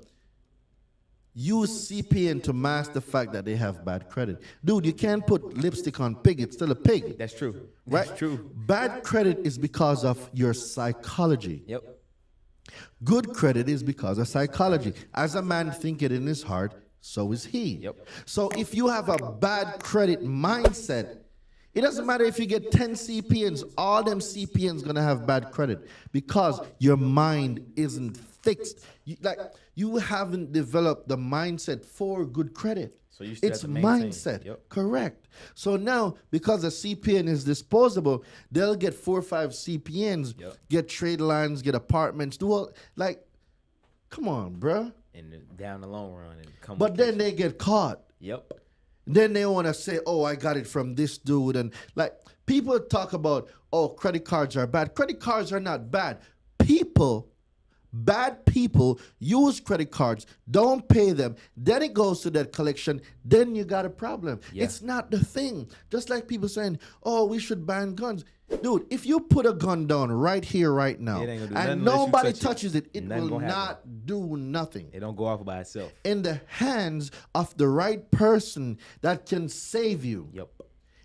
use CPN to mask the fact that they have bad credit. Dude, you can't put lipstick on pig, it's still a pig. That's true. Right? That's true. Bad credit is because of your psychology. Yep. Good credit is because of psychology. As a man thinketh in his heart, so is he. Yep. So if you have a bad credit mindset, it doesn't matter if you get 10 CPNs, all them CPNs gonna have bad credit because your mind isn't fixed. You haven't developed the mindset for good credit. So you still It's have to maintain. mindset. Yep. Correct. So now, because a CPN is disposable, they'll get 4 or 5 CPNs, Yep. get trade lines, get apartments, do all come on, bruh. And down the long run, and come. But with then it. they get caught. Yep. Then they want to say, oh, I got it from this dude. And people talk about, oh, credit cards are bad. Credit cards are not bad. Bad people use credit cards, don't pay them. Then it goes to that collection. Then you got a problem. Yeah. It's not the thing. Just like people saying, oh, we should ban guns. Dude, if you put a gun down right here, right now, It ain't gonna do nothing and unless you nobody touch it. touches it, it Nothing will gonna happen. not do nothing. It don't go off by itself. In the hands of the right person that can save you. Yep.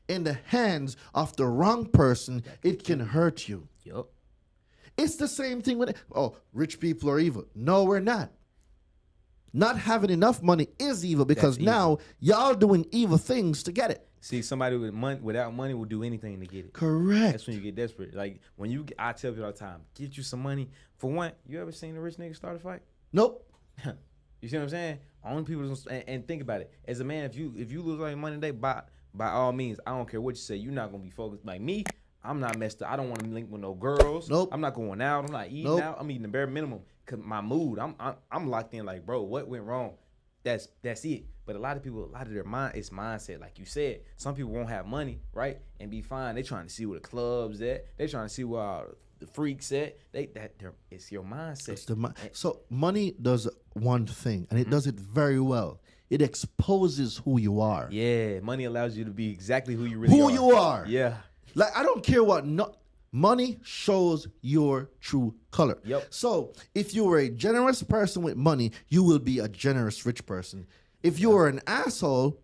In the hands of the wrong person, it can hurt you. Yep. It's the same thing with, oh, rich people are evil. No, we're not. Not having enough money is evil because That's evil. now y'all doing evil things to get it. See, somebody with money, without money, will do anything to get it. Correct. That's when you get desperate. Like I tell people all the time, get you some money. For one, you ever seen a rich nigga start a fight? Nope. You see what I'm saying? Only people and think about it. As a man, if you lose all your money today, by all means, I don't care what you say. You're not gonna be focused. Like me, I'm not messed up. I don't want to link with no girls. Nope. I'm not going out. I'm not eating Nope. out. I'm eating the bare minimum. Cause my mood, I'm locked in. Like, bro, what went wrong? That's it. But a lot of their mind is mindset. Like you said, some people won't have money, right, and be fine. They trying to see where the clubs at. They trying to see where all the freaks at. It's your mindset. It's so money does one thing, and it does it very well. It exposes who you are. Yeah, money allows you to be exactly who you really are. Who you are. Yeah. Like I don't care what money shows your true color. Yep. So if you were a generous person with money, you will be a generous rich person. If you were an asshole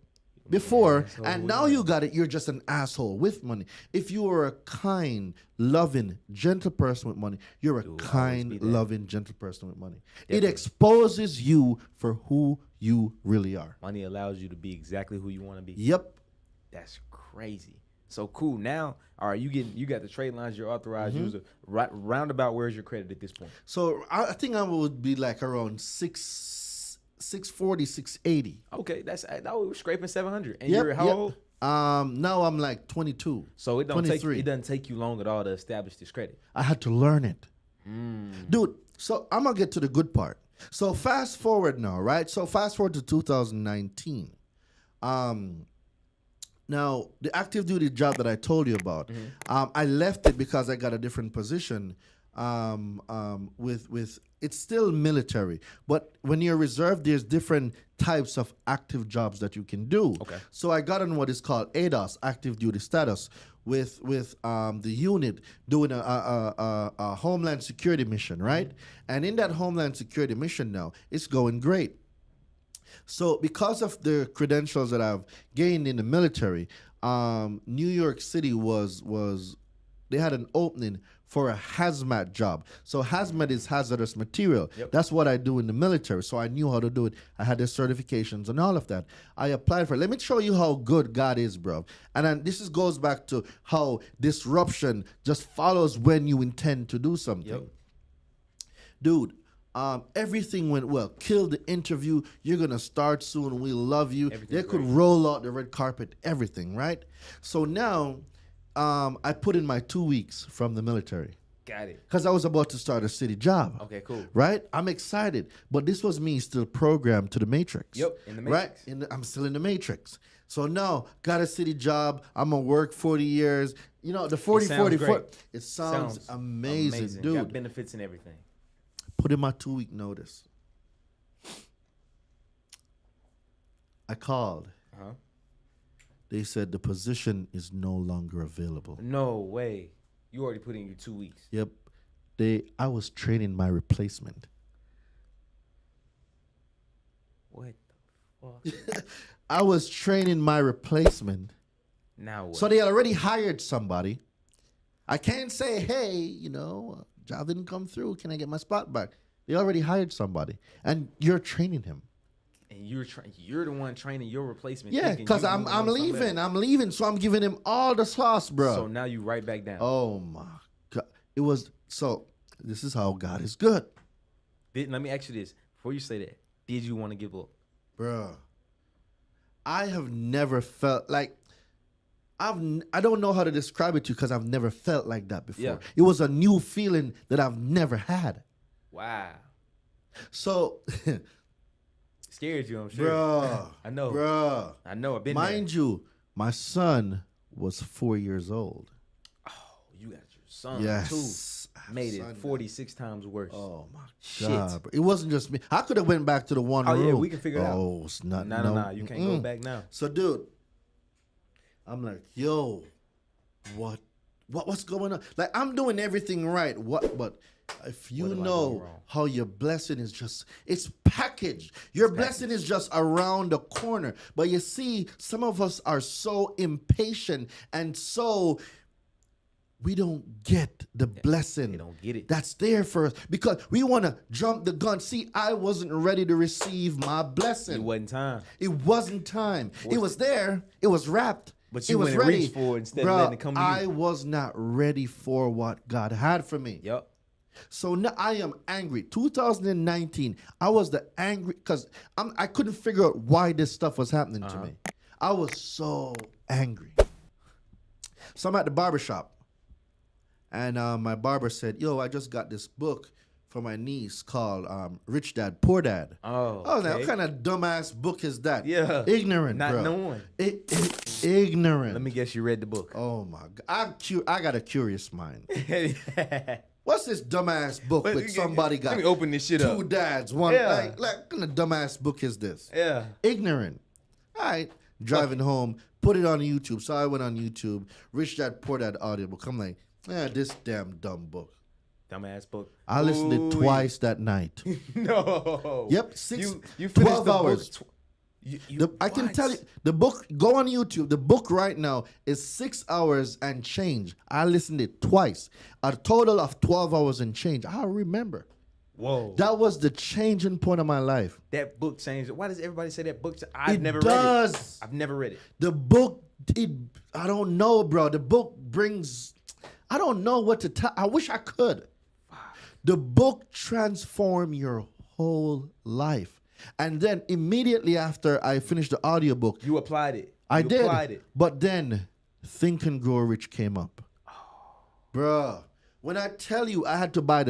before and now you got it, you're just an asshole with money. If you were a kind, loving, gentle person with money, you're a kind, loving, gentle person with money. Definitely. It exposes you for who you really are. Money allows you to be exactly who you want to be. Yep. That's crazy. So cool. Now, all right, you got the trade lines, you're authorized user. Right, roundabout, where's your credit at this point? So I think I would be like around 640, 680. Okay, that was scraping 700. And Yep, you're how old? Now I'm like 22. So it doesn't take you long at all to establish this credit. I had to learn it. Dude, so I'm going to get to the good part. So fast forward now, right? So fast forward to 2019. Now, the active duty job that I told you about, I left it because I got a different position with it's still military, but when you're reserved, there's different types of active jobs that you can do. Okay. So I got on what is called ADOS, active duty status, with the unit doing a Homeland Security mission, right? And in that Homeland Security mission now, it's going great. So because of the credentials that I've gained in the military, New York City they had an opening for a hazmat job. So hazmat is hazardous material. Yep. That's what I do in the military. So I knew how to do it. I had the certifications and all of that. I applied for it. Let me show you how good God is, bro. And then goes back to how disruption just follows when you intend to do something. Yep. Dude, everything went well. Killed the interview. You're going to start soon. We love you. They could roll out the red carpet, everything, right? So now I put in my 2 weeks from the military. Got it. Because I was about to start a city job. Okay, cool. Right? I'm excited. But this was me still programmed to the Matrix. Yep, in the Matrix. Right? I'm still in the Matrix. So now, got a city job. I'm going to work 40 years. You know, the 40, 40, 40. It sounds amazing, dude. Got benefits and everything. Put in my 2 week notice. I called. Uh-huh. They said the position is no longer available. No way. You already put in your 2 weeks. Yep. I was training my replacement. What the fuck? I was training my replacement. Now what? So they already hired somebody. I can't say, hey, job didn't come through. Can I get my spot back? They already hired somebody. And you're training him. And you're the one training your replacement. Yeah, because I'm leaving. I'm leaving. So I'm giving him all the sauce, bro. So now you right back down. Oh my God. This is how God is good. Let me ask you this. Before you say that, did you want to give up? Bro, I have never felt like, I don't know how to describe it to you because I've never felt like that before. Yeah. It was a new feeling that I've never had. Wow. So... Scared you, I'm sure. Bro. I know. Bro. I know. I've been Mind you, my son was 4 years old. Oh, you got your son too. Made it 46 times worse. Oh my God. Bro. It wasn't just me. I could have went back to the one room. Oh yeah, we can figure it out. Oh, it's not. No. You can't go back now. So dude, I'm like, yo, what's going on? Like I'm doing everything right. But if you know how your blessing is it's packaged. Your blessing is just around the corner. But you see, some of us are so impatient and so we don't get the blessing. They don't get it. That's there for us because we want to jump the gun. See, I wasn't ready to receive my blessing. It wasn't time. It wasn't time. It was there. It was wrapped. But you it was went and ready. reached for it instead of letting it come to you. I was not ready for what God had for me. Yep. So now I am angry. 2019, I was the angry because I couldn't figure out why this stuff was happening to me. I was so angry. So I'm at the barbershop, and my barber said, "Yo, I just got this book for my niece called Rich Dad, Poor Dad." Oh, I was like, what kind of dumbass book is that? Yeah. Ignorant, Not bro. knowing. Ignorant. Let me guess you read the book. Oh, my God. I got a curious mind. What's this dumbass book with somebody got let me open this shit up. two dads, one Yeah. like what kind of dumbass book is this? Yeah. Ignorant. All right. driving home, put it on YouTube. So I went on YouTube, Rich Dad Poor Dad audiobook. I'm like, this damn dumb book. Dumbass book. I listened to it twice that night. No. Yep, you 12 hours. I can what? tell you, the book, go on YouTube. The book right now is 6 hours and change. I listened it twice. A total of 12 hours and change. I remember. Whoa. That was the changing point of my life. That book changed. Why does everybody say that book? I've never read it. I've never read it. The book, I don't know, bro. The book brings, I don't know what to tell. I wish I could. The book transformed your whole life. And then immediately after I finished the audiobook, you applied it. I did. But then Think and Grow Rich came up. Bruh, when I tell you I had to buy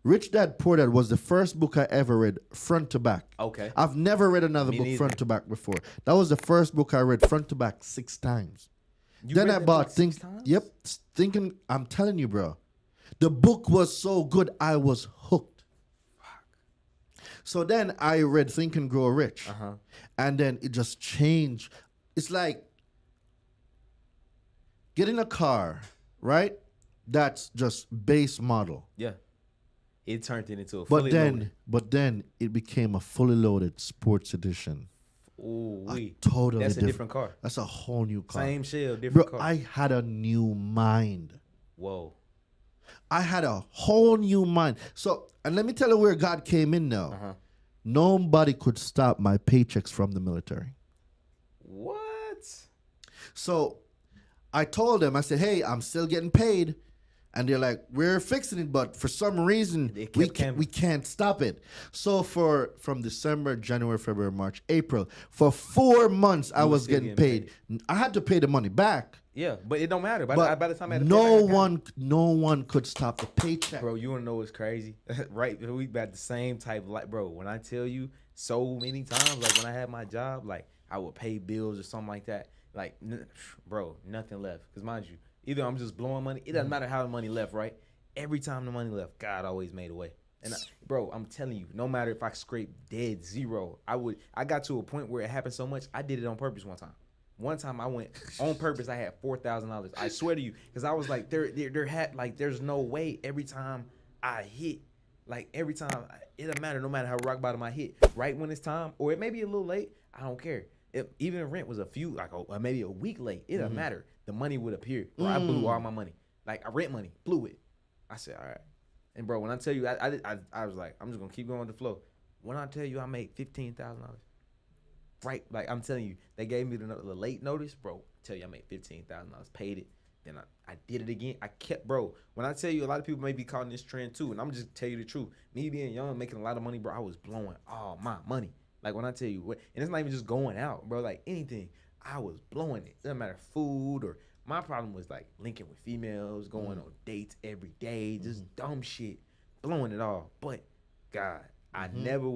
Rich Dad Poor Dad was the first book I ever read front to back. Okay. I've never read another book front to back before. That was the first book I read front to back 6 times. Then I bought Think. Yep, thinking. I'm telling you, bro. The book was so good, I was hooked. So then I read Think and Grow Rich. And then it just changed. It's like getting a car, right? That's just base model. Yeah. It turned it into a fully loaded. But then it became a fully loaded sports edition. Ooh, totally that's a different car. That's a whole new car. Same shell, different car. I had a new mind. Whoa. I had a whole new mind. So, and let me tell you where God came in now. Nobody could stop my paychecks from the military. What? So I told them, I said, hey, I'm still getting paid. And they're like, we're fixing it, but for some reason, we can't stop it. So from December, January, February, March, April, for 4 months, I was getting paid. I had to pay the money back. Yeah, but it don't matter. By the time I had to no one could stop the paycheck. Bro, you want to know what's crazy? Right? We got the same type of, like, bro, when I tell you so many times, like when I had my job, like I would pay bills or something like that. Like, bro, nothing left. Because mind you, either I'm just blowing money. It doesn't matter how the money left, right? Every time the money left, God always made a way. And bro, I'm telling you, no matter if I scrape dead zero, I got to a point where it happened so much, I did it on purpose one time. One time I went on purpose, I had $4,000. I swear to you, because I was like, there's no way every time I hit, like every time, it doesn't matter, no matter how rock bottom I hit, right when it's time, or it may be a little late, I don't care. Even if rent was maybe a week late, it doesn't matter. The money would appear. Or I blew all my money. Like, I rent money, blew it. I said, all right. And bro, when I tell you, I was like, I'm just gonna keep going with the flow. When I tell you I made $15,000, right? Like, I'm telling you, they gave me the late notice, bro. Tell you I made $15,000, paid it. Then I did it again. I kept, bro. When I tell you, a lot of people may be caught in this trend too, and I'm just tell you the truth. Me being young, making a lot of money, bro, I was blowing all my money. Like, when I tell you, and it's not even just going out, bro. Like, anything, I was blowing it. Doesn't matter, food or. My problem was like linking with females, going on dates every day, just dumb shit, blowing it all. But God, I never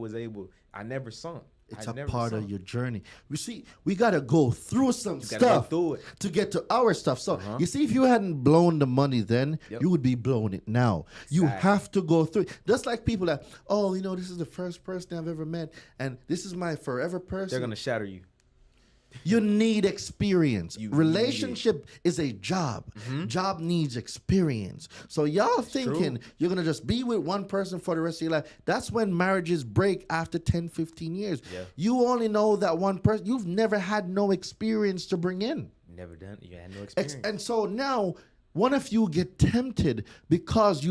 sunk. It's a part of your journey. You see, we got to go through some stuff to get to our stuff. So, you see, if you hadn't blown the money then, you would be blowing it now. Exactly. You have to go through it. Just like people that, oh, this is the first person I've ever met, and this is my forever person. They're going to shatter you. You need experience. Relationship is a job. Job needs experience. So y'all thinking you're going to just be with one person for the rest of your life. That's when marriages break after 10, 15 years. Yeah. You only know that one person. You've never had no experience to bring in. Never done. You had no experience. And so now one of you get tempted because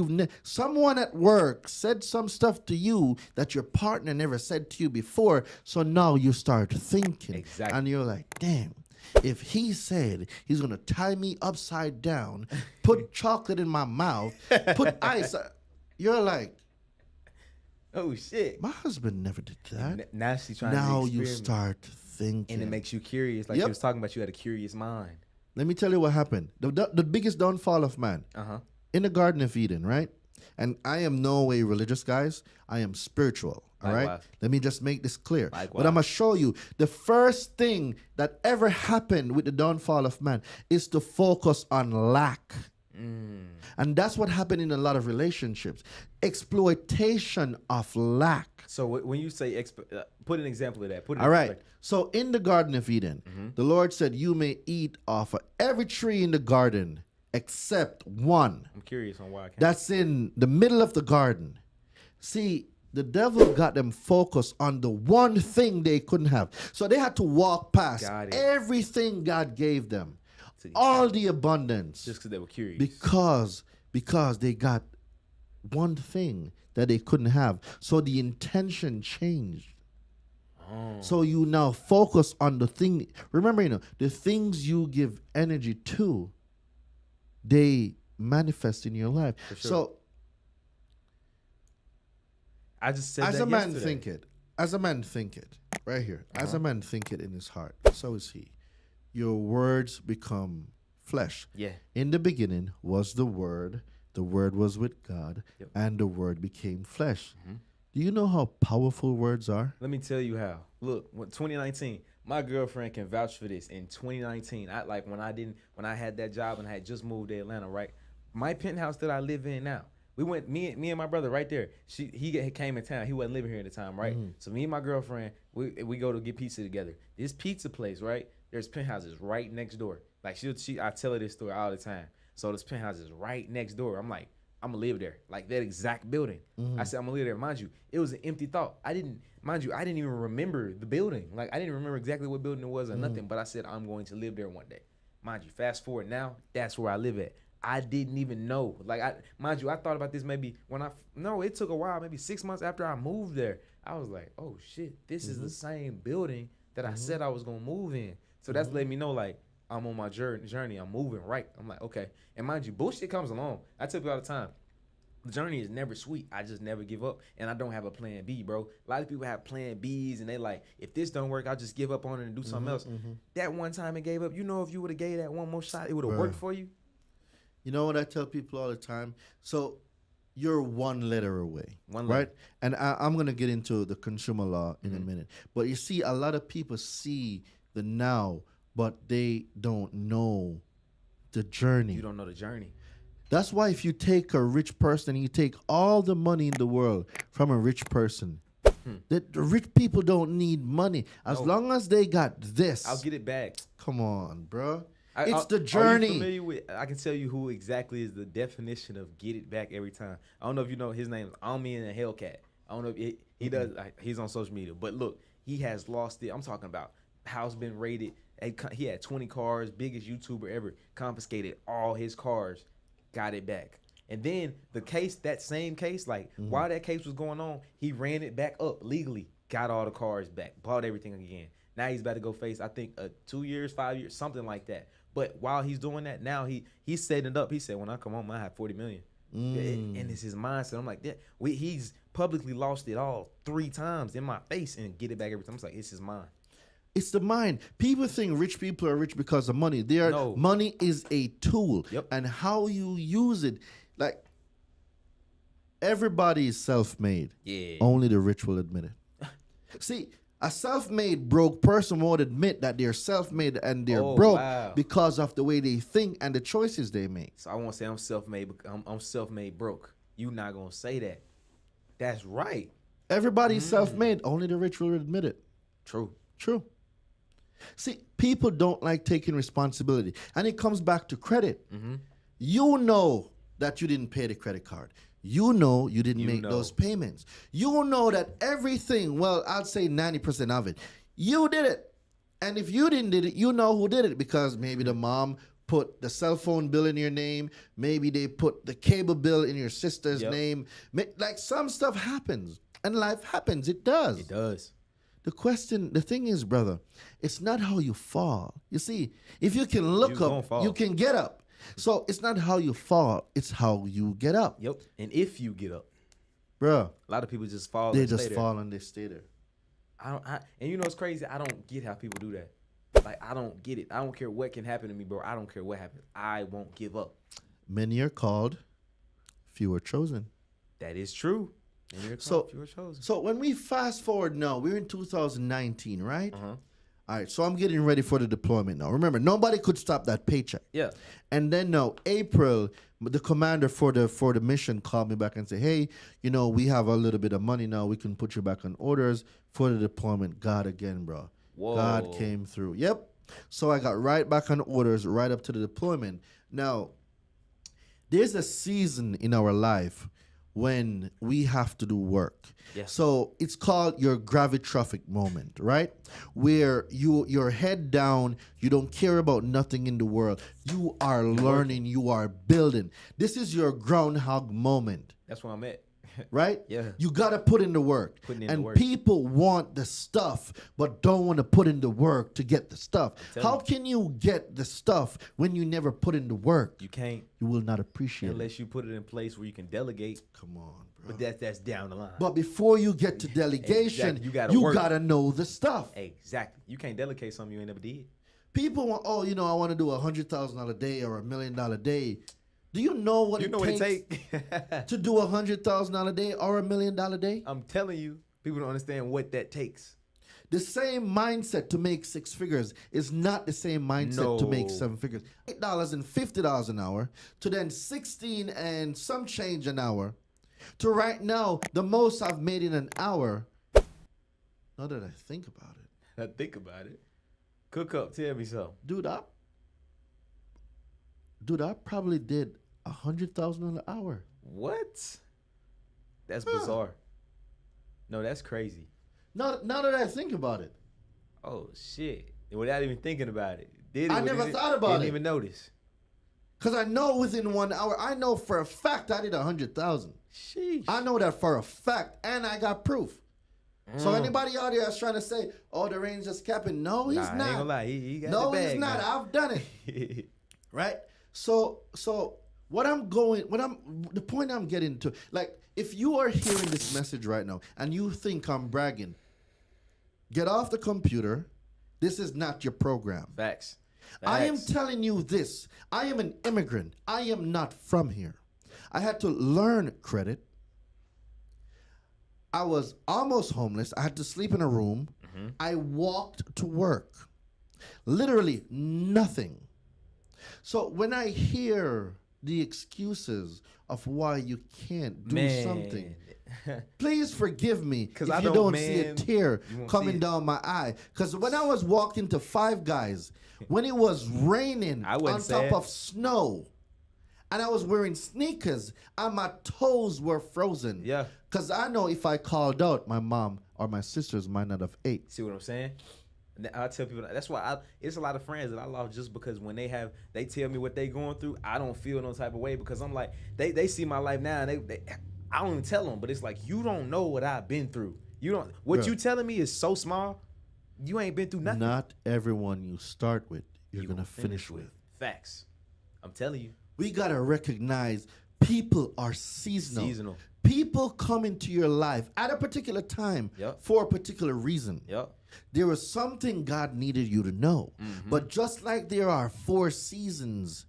someone at work said some stuff to you that your partner never said to you before. So now you start thinking. Exactly. And you're like, damn, if he said he's going to tie me upside down, put chocolate in my mouth, put ice, you're like, oh, shit. My husband never did that. Now she's trying now to you start thinking. And it makes you curious. Like you was talking about, you had a curious mind. Let me tell you what happened. The biggest downfall of man in the Garden of Eden, right? And I am no way religious, guys. I am spiritual, all right? Let me just make this clear. But I'm going to show you the first thing that ever happened with the downfall of man is to focus on lack. And that's what happened in a lot of relationships. Exploitation of lack. So when you say put an example of that. All right. So in the Garden of Eden, the Lord said, you may eat off of every tree in the garden except one. I'm curious on why I can't. That's in the middle of the garden. See, the devil got them focused on the one thing they couldn't have. So they had to walk past everything God gave them. All the abundance. Just because they were curious. Because they got one thing that they couldn't have. So the intention changed. So you now focus on the thing. Remember, the things you give energy to, they manifest in your life. Sure. So I just said as that a man yesterday. think it. As a man think it. Right here. As a man think it in his heart. So is he. Your words become flesh. Yeah. In the beginning was the Word was with God, and the Word became flesh. Do you know how powerful words are? Let me tell you how. Look, 2019, my girlfriend can vouch for this. In 2019, when I had that job and I had just moved to Atlanta, right? My penthouse that I live in now, we went, me and my brother right there. He came in town. He wasn't living here at the time, right? So me and my girlfriend, we go to get pizza together. This pizza place, right? There's penthouses right next door. Like I tell her this story all the time. So this penthouse is right next door. I'm like, I'm gonna live there, like that exact building. I said I'm gonna live there. Mind you, it was an empty thought. I didn't even remember the building. Like I didn't remember exactly what building it was or nothing. But I said I'm going to live there one day. Mind you, fast forward now, that's where I live at. I didn't even know. Like I thought about this maybe it took a while, maybe 6 months after I moved there. I was like, oh shit, this is the same building that I said I was gonna move in. So that's letting me know, like, I'm on my journey. I'm moving right. I'm like, okay. And mind you, bullshit comes along. I tell people all the time, the journey is never sweet. I just never give up. And I don't have a plan B, bro. A lot of people have plan Bs, and they like, if this don't work, I'll just give up on it and do something else. That one time it gave up, if you would have gave that one more shot, it would have worked for you. You know what I tell people all the time? So you're one letter away, right? And I'm going to get into the consumer law in a minute. But you see, a lot of people see the now, but they don't know the journey. You don't know the journey. That's why if you take a rich person and you take all the money in the world from a rich person, the rich people don't need money. As long as they got this. I'll get it back. Come on, bro. It's the journey. Are you familiar with, I can tell you who exactly is the definition of get it back every time. I don't know if you know his name is Ami and a Hellcat. I don't know if he does. He's on social media. But look, he has lost it. I'm talking about house been raided. He had 20 cars, biggest YouTuber ever, confiscated all his cars, got it back. And then that same case, while that case was going on, he ran it back up legally, got all the cars back, bought everything again. Now he's about to go face, I think, 2 years, 5 years, something like that. But while he's doing that, now he's setting it up. He said, when I come home, I have 40 million. And it's his mindset. I'm like, he's publicly lost it all 3 times in my face and get it back every time. I'm like, it's his mind. It's the mind. People think rich people are rich because of money. No. Money is a tool. Yep. And how you use it, like, everybody is self-made. Yeah. Only the rich will admit it. See, a self-made broke person won't admit that they're self-made and they're broke because of the way they think and the choices they make. So I won't say I'm self-made, I'm self-made broke. You not going to say that. That's right. Everybody's self-made. Only the rich will admit it. True. See, people don't like taking responsibility. And it comes back to credit. You know that you didn't pay the credit card. You know you didn't make those payments. You know that everything, well, I'd say 90% of it, you did it. And if you didn't did it, you know who did it, because maybe the mom put the cell phone bill in your name. Maybe they put the cable bill in your sister's name. Like, some stuff happens. And life happens. It does. It does. The thing is, brother, it's not how you fall. You see, if you can look up, you can get up. So it's not how you fall, it's how you get up. Yep. And if you get up. Bro. A lot of people just fall. They just fall and they stay there. And you know what's crazy? I don't get how people do that. Like, I don't get it. I don't care what can happen to me, bro. I don't care what happens. I won't give up. Many are called, few are chosen. That is true. Many are called, few are chosen. So when we fast forward now, we're in 2019, right? All right, so I'm getting ready for the deployment now. Remember, nobody could stop that paycheck. Yeah. And then now, April, the commander for the mission called me back and said, "Hey, we have a little bit of money now. We can put you back on orders for the deployment." God again, bro. Whoa. God came through. Yep. So I got right back on orders, right up to the deployment. Now, there's a season in our life when we have to do work. Yeah. So it's called your gravitraphic moment, right? Where your head down, you don't care about nothing in the world. You are learning, you are building. This is your groundhog moment. That's where I'm at. Right? Yeah. You got to put in the work. And people want the stuff, but don't want to put in the work to get the stuff. How can you get the stuff when you never put in the work? You can't. You will not appreciate unless you put it in place where you can delegate. Come on, bro. But that's down the line. But before you get to delegation, exactly. you gotta know the stuff. Exactly. You can't delegate something you ain't never did. People want, I want to do $100,000 a day or $1 million a day. Do you know what it takes to do $100,000 a day or $1 million a day? I'm telling you, people don't understand what that takes. The same mindset to make 6 figures is not the same mindset to make 7 figures. $8.50 an hour to then 16 and some change an hour to right now the most I've made in an hour. Now that I think about it. Cook up, tell me so. Dude, I probably did $100,000 an hour. What? That's bizarre. No, that's crazy. Now that I think about it. Oh shit! Without even thinking about it, I never thought about it. Didn't even notice. Cause I know within 1 hour, I know for a fact I did 100,000. Sheesh. I know that for a fact, and I got proof. So anybody out there that's trying to say, "Oh, the range is capping," no, he's not. I ain't gonna lie. He got no, the bag he's not. now. I've done it. Right. So the point I'm getting to, like, if you are hearing this message right now and you think I'm bragging, get off the computer. This is not your program. Facts. I am telling you this. I am an immigrant. I am not from here. I had to learn credit. I was almost homeless. I had to sleep in a room. Mm-hmm. I walked to work. Literally nothing. So when I hear the excuses of why you can't do something, please forgive me if you don't see a tear coming down my eye. Because when I was walking to Five Guys, when it was raining on top of snow, and I was wearing sneakers, and my toes were frozen. Yeah. Because I know if I called out, my mom or my sisters might not have ate. See what I'm saying? I tell people that's why it's a lot of friends that I lost just because when they tell me what they going through, I don't feel no type of way because I'm like they see my life now and I don't even tell them, but it's like you don't know what I've been through. You don't what you telling me is so small. You ain't been through nothing. Not everyone you start with, you're gonna finish with. Facts. I'm telling you. We gotta recognize people are seasonal. People come into your life at a particular time for a particular reason. Yep. There was something God needed you to know. Mm-hmm. But just like there are 4 seasons,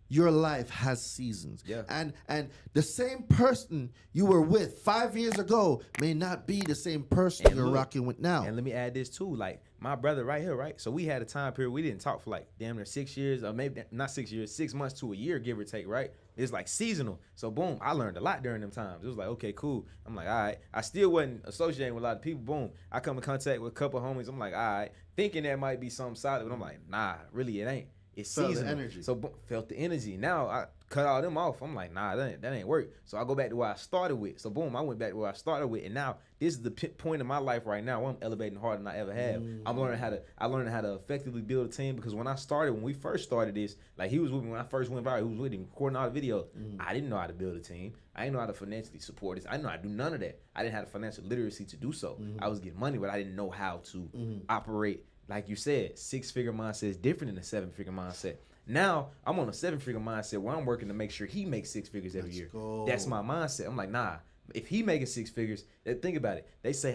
your life has seasons. Yeah. And the same person you were with 5 years ago may not be the same person you're rocking with now. And let me add this too. Like my brother right here, right? So we had a time period we didn't talk for like damn near 6 years, or maybe not 6 years, 6 months to a year, give or take, right? It's like seasonal. So boom, I learned a lot during them times. It was like, okay, cool. I'm like, all right. I still wasn't associating with a lot of people. Boom. I come in contact with a couple of homies. I'm like, all right. Thinking that might be something solid, but I'm like, nah, really it ain't. It's seasonal. Felt the energy. So boom, felt the energy. Now I cut all them off. I'm like, nah, that ain't work. So I go back to where I started with. So boom, I went back to where I started with, and now this is the point in my life right now where I'm elevating harder than I ever have. I'm learning I learned how to effectively build a team because when we first started this, like he was with me when I first went viral. He was with him recording all the videos. I didn't know how to build a team. I didn't know how to financially support this. I didn't know how to do none of that. I didn't have the financial literacy to do so. I was getting money, but I didn't know how to operate. Like you said, 6-figure mindset is different than a 7-figure mindset. Now I'm on a 7-figure mindset where I'm working to make sure he makes 6 figures every year. That's my mindset. I'm like, nah, if he making 6 figures, think about it. They say,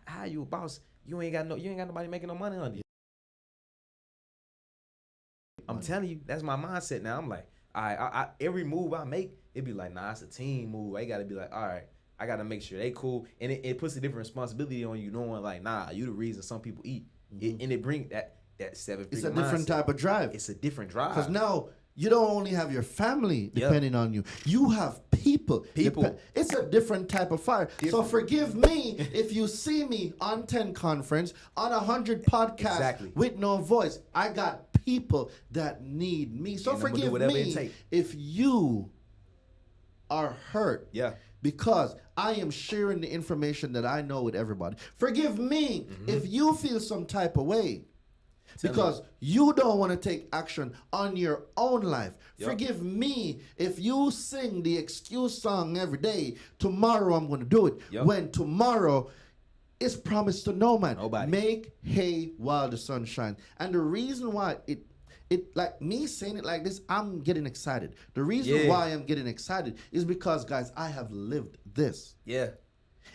how you a boss? You ain't got nobody making no money on you. I'm telling you, that's my mindset now. I'm like, all right, every move I make, it be like, nah, it's a team move. I gotta be like, all right, I gotta make sure they cool. And it puts a different responsibility on you knowing like, nah, you the reason some people eat. And it brings that seven It's figure a different mindset. type of drive. It's a different drive. Because now you don't only have your family depending on you. You have people. It's a different type of fire. So forgive me if you see me on 10 conference, on 100 podcasts with no voice. I got people that need me. So forgive me if you are hurt. Yeah. Because I am sharing the information that I know with everybody. Forgive me if you feel some type of way. Because you don't want to take action on your own life. Forgive me if you sing the excuse song every day. Tomorrow I'm going to do it. When tomorrow is promised to no man. Nobody. Make hay while the sun shines. And the reason why it like me saying it like this, I'm getting excited. The reason why I'm getting excited is because, guys, I have lived this. Yeah.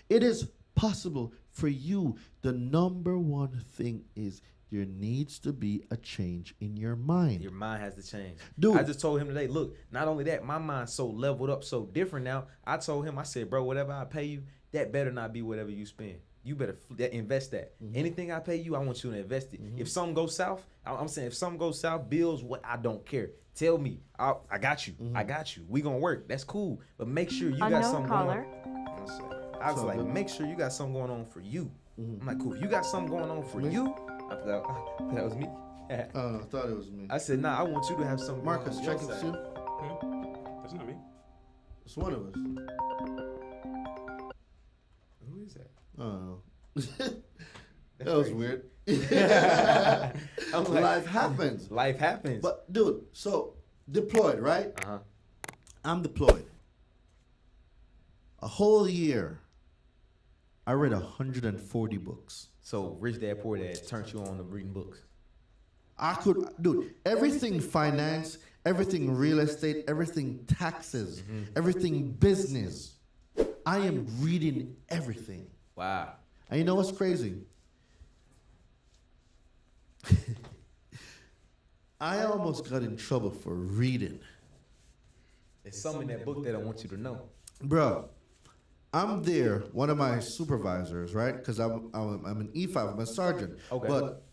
It is possible for you. The number one thing is there needs to be a change in your mind. Your mind has to change. Dude. I just told him today, look, not only that, my mind's so leveled up, so different now. I told him, I said, bro, whatever I pay you, that better not be whatever you spend. You better invest that. Anything I pay you, I want you to invest it. If something goes south, I'm saying if something goes south, bills, what, I don't care. Tell me. I got you. I got you. We gonna work. That's cool. But make sure you got something going on. I was like, make sure you got something going on for you. I'm like, cool. If you got something going on for you, I thought that was me. I thought it was me. I said, nah, I want you to have something. Marcus, check it too. That's not me. It's one of us. Who is that? I don't know. That was weird. I'm like, Life happens. Life happens. But dude, so deployed, right? Uh-huh. I'm deployed. A whole year, I read 140 books. So Rich Dad Poor Dad turned you on to reading books. I could, dude, everything finance, everything real estate, everything taxes, everything business. I am reading everything. Wow. And you know what's crazy? I almost got in trouble for reading. There's something in that book that I want you to know. Bro, I'm there, one of my supervisors, right? Because I'm an E5, I'm a sergeant. Okay. But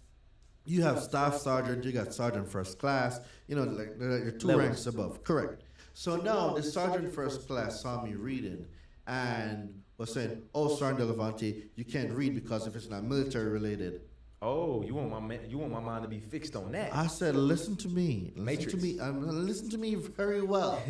you have staff sergeant, you got sergeant first class, you know, like you're two Levels. ranks above. Correct. So now the sergeant first class saw me reading and was saying, oh, Sergeant Levante, you can't read because if it's not military related. Oh, you want my mind to be fixed on that. I said, listen to me. Matrix. Listen to me very well.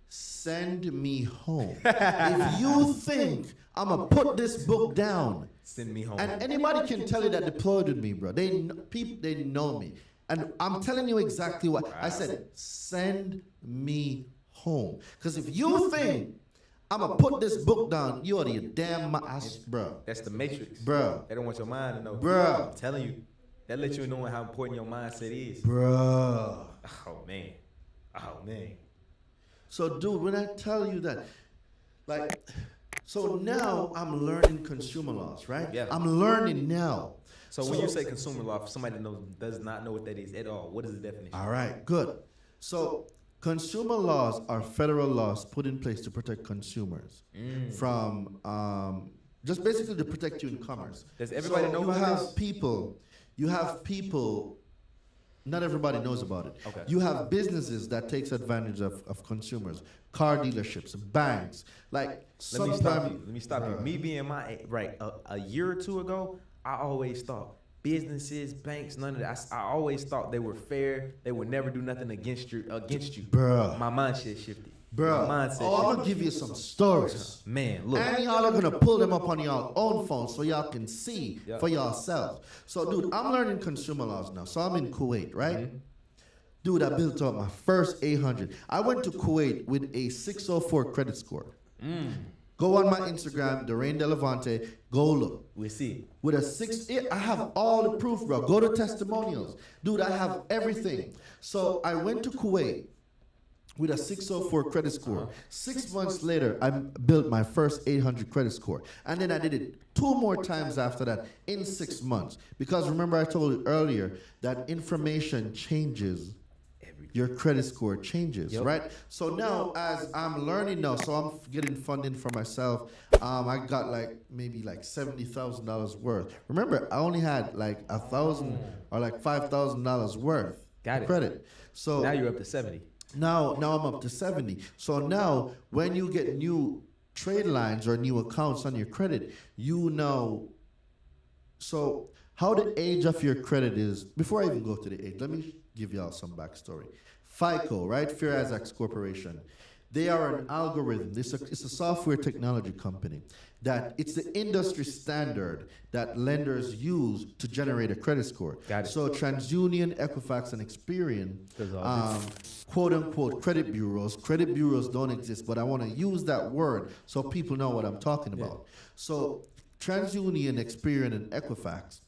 Send me home. If you think I'm going to put this book down. Send me home. And anybody can tell you that deployed with me, bro. They know me. And I'm telling you exactly what. I said, send me home. Because if you think I'm going to put this book down, you are the damn ass, bro. That's the matrix. Bro. They don't want your mind to know. Bro. I'm telling you. That lets you know how important your mindset is. Bro. Oh, man. Oh, man. So, dude, when I tell you that, like, so now I'm learning consumer laws, right? Yeah. I'm learning now. So when you say consumer law, for somebody that does not know what that is at all, what is the definition? All right, good. So consumer laws are federal laws put in place to protect consumers from just basically to protect you in commerce. Does everybody know you about have this? you have people, not everybody knows about it. Okay. You have businesses that takes advantage of consumers, car dealerships, banks. Like Let me stop you. Me being a year or two ago, I always thought businesses, banks, none of that. I always thought they were fair. They would never do nothing against you. Bruh. My mindset shifted. Bro, My mindset I'm shifted. gonna give you some stories. Man, look. And y'all are gonna pull them up on your own phone so y'all can see for yourselves. So, dude, I'm learning consumer laws now. So I'm in Kuwait, right? Dude, I built up my first 800. I went to Kuwait with a 604 credit score. Go on my Instagram, Darain Delevante. Go look. We'll see. With a 6, I have all the proof, bro. Go to testimonials. Dude, I have everything. So I went to Kuwait with a 604 credit score. 6 months later, I built my first 800 credit score. And then I did it 2 more times after that in 6 months. Because remember I told you earlier that information changes your credit score changes, Yep. right? So now, as I'm learning now, so I'm getting funding for myself. I got like maybe like $70,000 worth. Remember, I only had like $1,000 or like $5,000 worth Got it. credit. So Now you're up to 70. now I'm up to 70. So now when you get new trade lines or new accounts on your credit, you know. So how the age of your credit is, before I even go to the age, let me give y'all some backstory. FICO, right? Fair Isaacs Corporation. They are an algorithm. It's a software technology company that it's the industry standard that lenders use to generate a credit score. Got it. So TransUnion, Equifax, and Experian, Does all quote unquote credit bureaus. Credit bureaus don't exist, but I want to use that word so people know what I'm talking about. So TransUnion, Experian, and Equifax,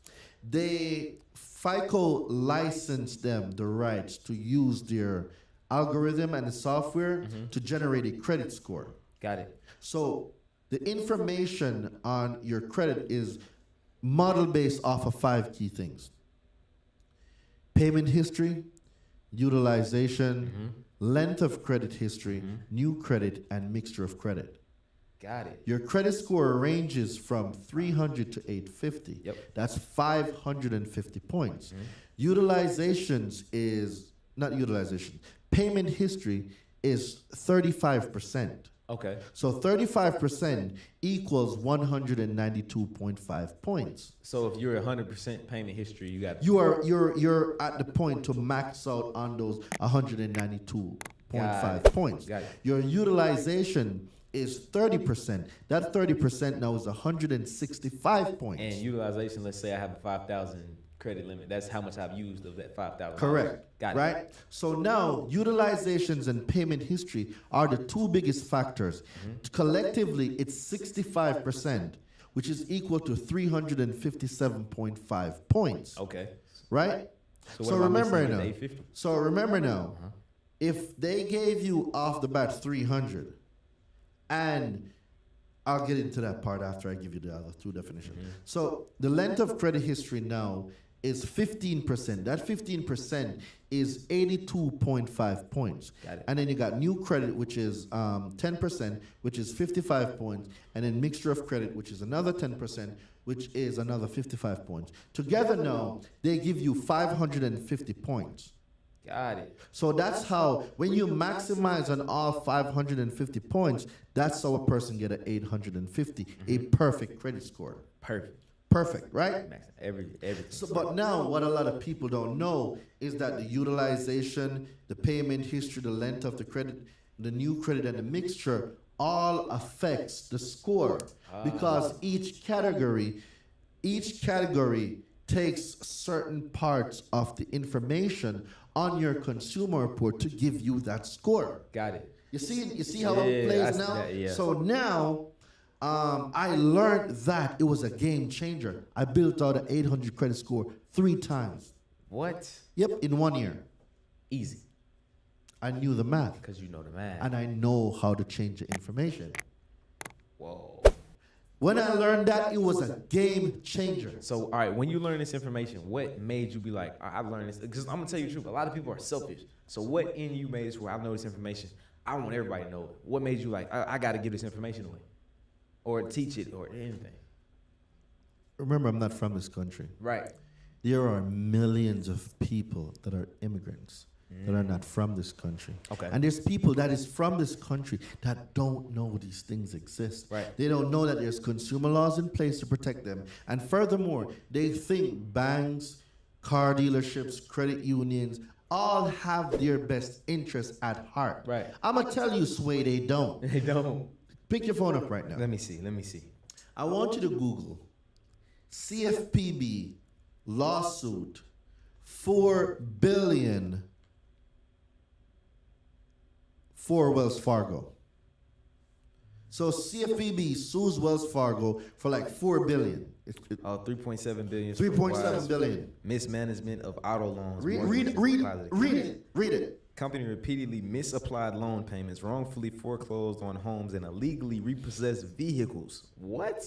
FICO licensed them the rights to use their algorithm and the software to generate a credit score. Got it. So the information on your credit is model based off of 5 key things: payment history, utilization, length of credit history, new credit, and mixture of credit. Got it. Your credit score ranges from 300 to 850. Yep. That's 550 points. Utilizations is not utilization. Payment history is 35%. Okay. So 35% equals 192.5 points. So if you're 100% payment history, you got You're at the point to max out on those 192.5 Got it. points. Got it. Your utilization is 30%. That 30% now is 165 points. and utilization. Let's say I have a 5,000 credit limit. That's how much I've used of that 5,000. Correct. Got it. Right? So now utilizations and payment history are the 2 biggest factors. Collectively, it's 65%, which is equal to 357.5 points. Okay. Right? what So am I remember missing with now. the 850? So remember now, if they gave you off the bat 300, and I'll get into that part after I give you the other 2 definitions. So the length of credit history now is 15%. That 15% is 82.5 points. Got it. And then you got new credit, which is 10%, which is 55 points, and then mixture of credit, which is another 10%, which is another 55 points. Together now, they give you 550 points. Got it. So that's how, when you maximize on all 550 points, that's how a person get an 850, a perfect credit score. Perfect. Perfect, right? Max everything. So, but now what a lot of people don't know is that the utilization, the payment history, the length of the credit, the new credit, and the mixture all affects the score because each category takes certain parts of the information on your consumer report to give you that score. Got it. You see how it plays I see now? that, yeah. So now I learned that it was a game changer. I built out an 800 credit score 3 times. What? Yep, in 1 year. Easy. I knew the math, Because you know the math. and I know how to change the information. Whoa. When I learned that, it was a game changer. So, all right, when you learn this information, what made you be like, I learned this? Because I'm going to tell you the truth. A lot of people are selfish. So what in you made this where I know this information? I want everybody to know it. What made you like, I got to give this information away? Or teach it or anything? Remember, I'm not from this country. Right. There are millions of people that are immigrants that are not from this country. Okay. And there's people that is from this country that don't know these things exist. Right. They don't know that there's consumer laws in place to protect them. And furthermore, they think banks, car dealerships, credit unions, all have their best interests at heart. Right. I'm going to tell you, Sway, they don't. They don't. Pick your phone up right now. Let me see. I want you to Google CFPB lawsuit 4 billion for Wells Fargo. So CFPB sues Wells Fargo for like 4 billion. 3.7 billion. 3.7 billion. Mismanagement of auto loans. Read it. Company repeatedly misapplied loan payments, wrongfully foreclosed on homes, and illegally repossessed vehicles. What?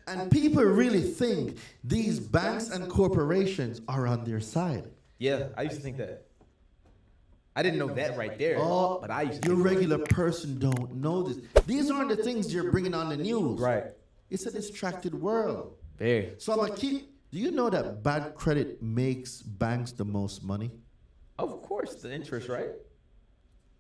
And people really think these banks and corporations are on their side. Yeah, I used to think that. I didn't know that right there. Oh, but I used to your think- regular person don't know this. These aren't the things you're bringing on the news. Right. It's a distracted world. Very. So I'm gonna keep. Do you know that bad credit makes banks the most money? Of course, the interest, right?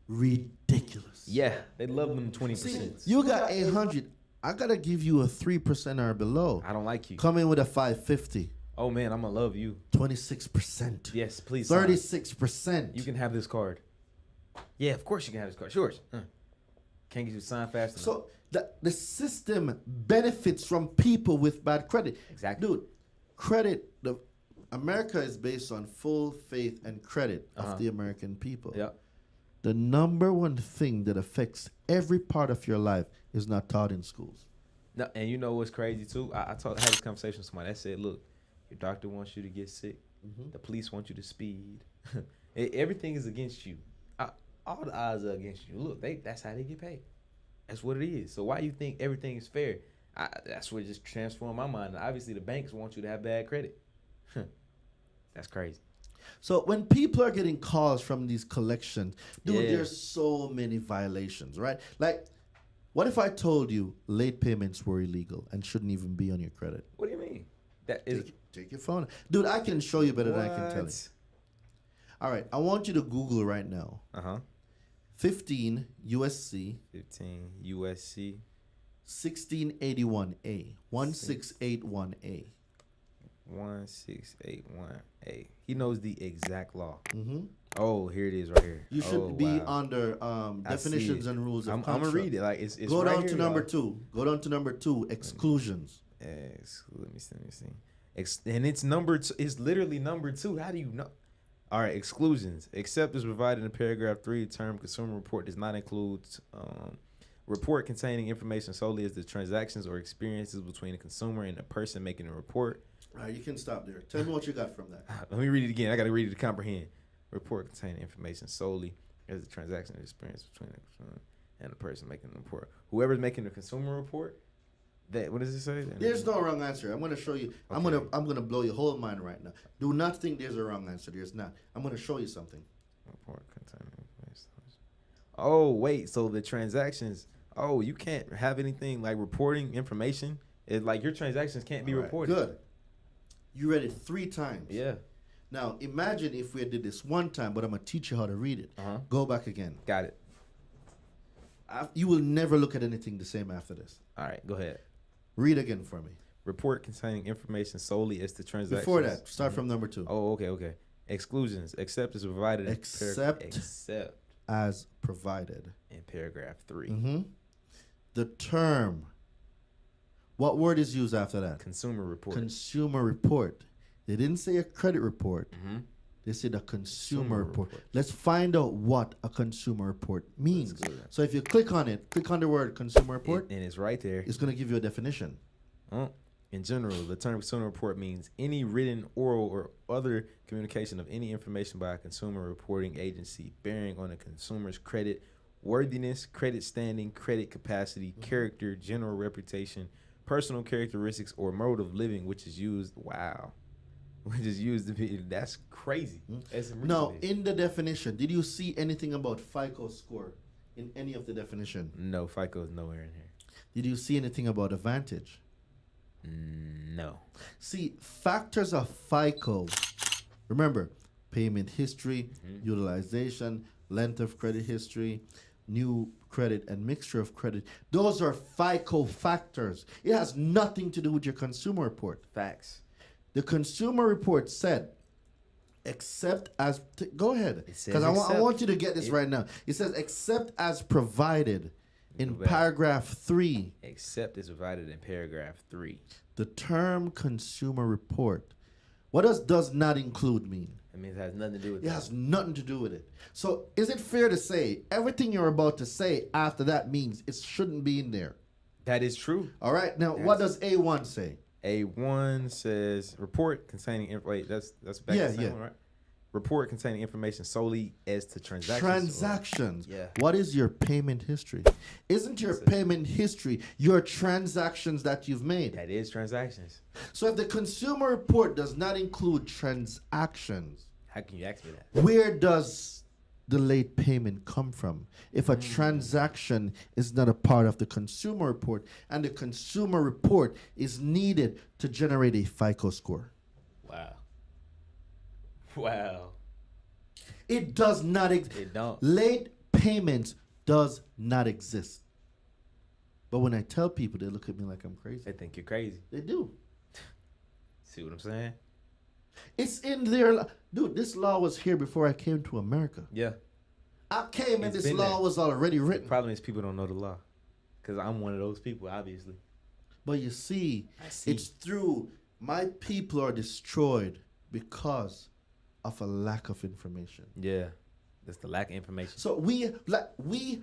Ridiculous. Yeah, they love them See, 20%. you got 800. I gotta give you a 3% or below. I don't like you. Come in with a 550. Oh man, I'm gonna love you. 26%. Yes, please. sign. 36%. You can have this card. Yeah, of course you can have this card. It's yours. Can't get you to sign fast enough. So the system benefits from people with bad credit. Exactly. Dude, credit, America is based on full faith and credit of the American people. Yeah. The number one thing that affects every part of your life is not taught in schools. No, and you know what's crazy too? I had this conversation with somebody that said, look, your doctor wants you to get sick. The police want you to speed. Everything is against you. All the odds are against you. Look, that's how they get paid. That's what it is. So why you think everything is fair? That's what just transformed my mind. Obviously, the banks want you to have bad credit. That's crazy. So when people are getting calls from these collections, dude, Yeah. there's so many violations, right? Like, what if I told you late payments were illegal and shouldn't even be on your credit? What do you mean? That is Take your phone. Dude, I can show you better than I can tell you. All right, I want you to Google right now. 15 USC 15 USC 1681A. 1681A. 1681A. He knows the exact law. Mm-hmm. Oh, here it is right here. You should be wow. under I see definitions it. and rules of I'm gonna contract. read it. Like it's Go right down here, to number y'all. 2. Go down to number 2. Exclusions. Let me see. And it's number two. It's literally number 2. How do you know? All right, exclusions. Except as provided in paragraph 3, the term consumer report does not include report containing information solely as the transactions or experiences between a consumer and a person making a report. All right, you can stop there. Tell me what you got from that. Let me read it again. I got to read it to comprehend. Report containing information solely as the transaction or experience between the consumer and the person making the report. Whoever's making the consumer report, what does it say? There's no wrong answer. I'm gonna show you. Okay. I'm gonna blow your whole mind right now. Do not think there's a wrong answer. There's not. I'm gonna show you something. Report containing information. Oh wait, so the transactions. Oh, you can't have anything like reporting information. It's like your transactions can't be All right, reported. Good. You read it 3 times. Yeah. Now imagine if we did this one time, but I'm gonna teach you how to read it. Go back again. Got it. You will never look at anything the same after this. All right, go ahead. Read again for me. Report containing information solely as the transactions. Before that, start from number 2. Oh, okay. Exclusions. Except as provided Except as provided in paragraph 3. Mm-hmm. The term. What word is used after that? Consumer report. Consumer report. They didn't say a credit report. Mm-hmm. They said a consumer Consumer report. report. Let's find out what a consumer report means. Let's do that. So if you click on it, click on the word consumer report, And it's right there. it's going to give you a definition. In general, the term consumer report means any written, oral, or other communication of any information by a consumer reporting agency bearing on a consumer's credit worthiness, credit standing, credit capacity, character, general reputation, personal characteristics, or mode of living, which is used. Wow. Which is used to be. That's crazy. That's Now, ridiculous. in the definition, did you see anything about FICO score in any of the definition? No, FICO is nowhere in here. Did you see anything about Advantage? No. See, factors of FICO, remember, payment history, utilization, length of credit history, new credit, and mixture of credit. Those are FICO factors. It has nothing to do with your consumer report. Facts. The consumer report said, except as, go ahead, It says because I except. want you to get this right now. It says, except as provided in Go back. paragraph 3. Except is provided in paragraph 3. The term consumer report. What does not include mean? I mean, it has nothing to do with It that. has nothing to do with it. So is it fair to say everything you're about to say after that means it shouldn't be in there? That is true. All right. Now, what does A1 say? A1 says report containing wait, that's back Yeah, to the same yeah. one, right? Report containing information solely as to transactions. Transactions. Yeah. What is your payment history? Isn't your payment history your transactions that you've made? That is transactions. So if the consumer report does not include transactions, How can you ask me that? where does the late payment come from? If a transaction is not a part of the consumer report and the consumer report is needed to generate a FICO score. Wow. Wow. It does not exist. It don't. Late payments does not exist. But when I tell people, they look at me like I'm crazy. They think you're crazy. They do. See what I'm saying? It's in their dude. This law was here before I came to America. Yeah. I came and It's this been law there. was already The written. problem is people don't know the law. Because I'm one of those people, obviously. But you see, I see. it's through my people are destroyed because of a lack of information. Yeah. That's the lack of information. So we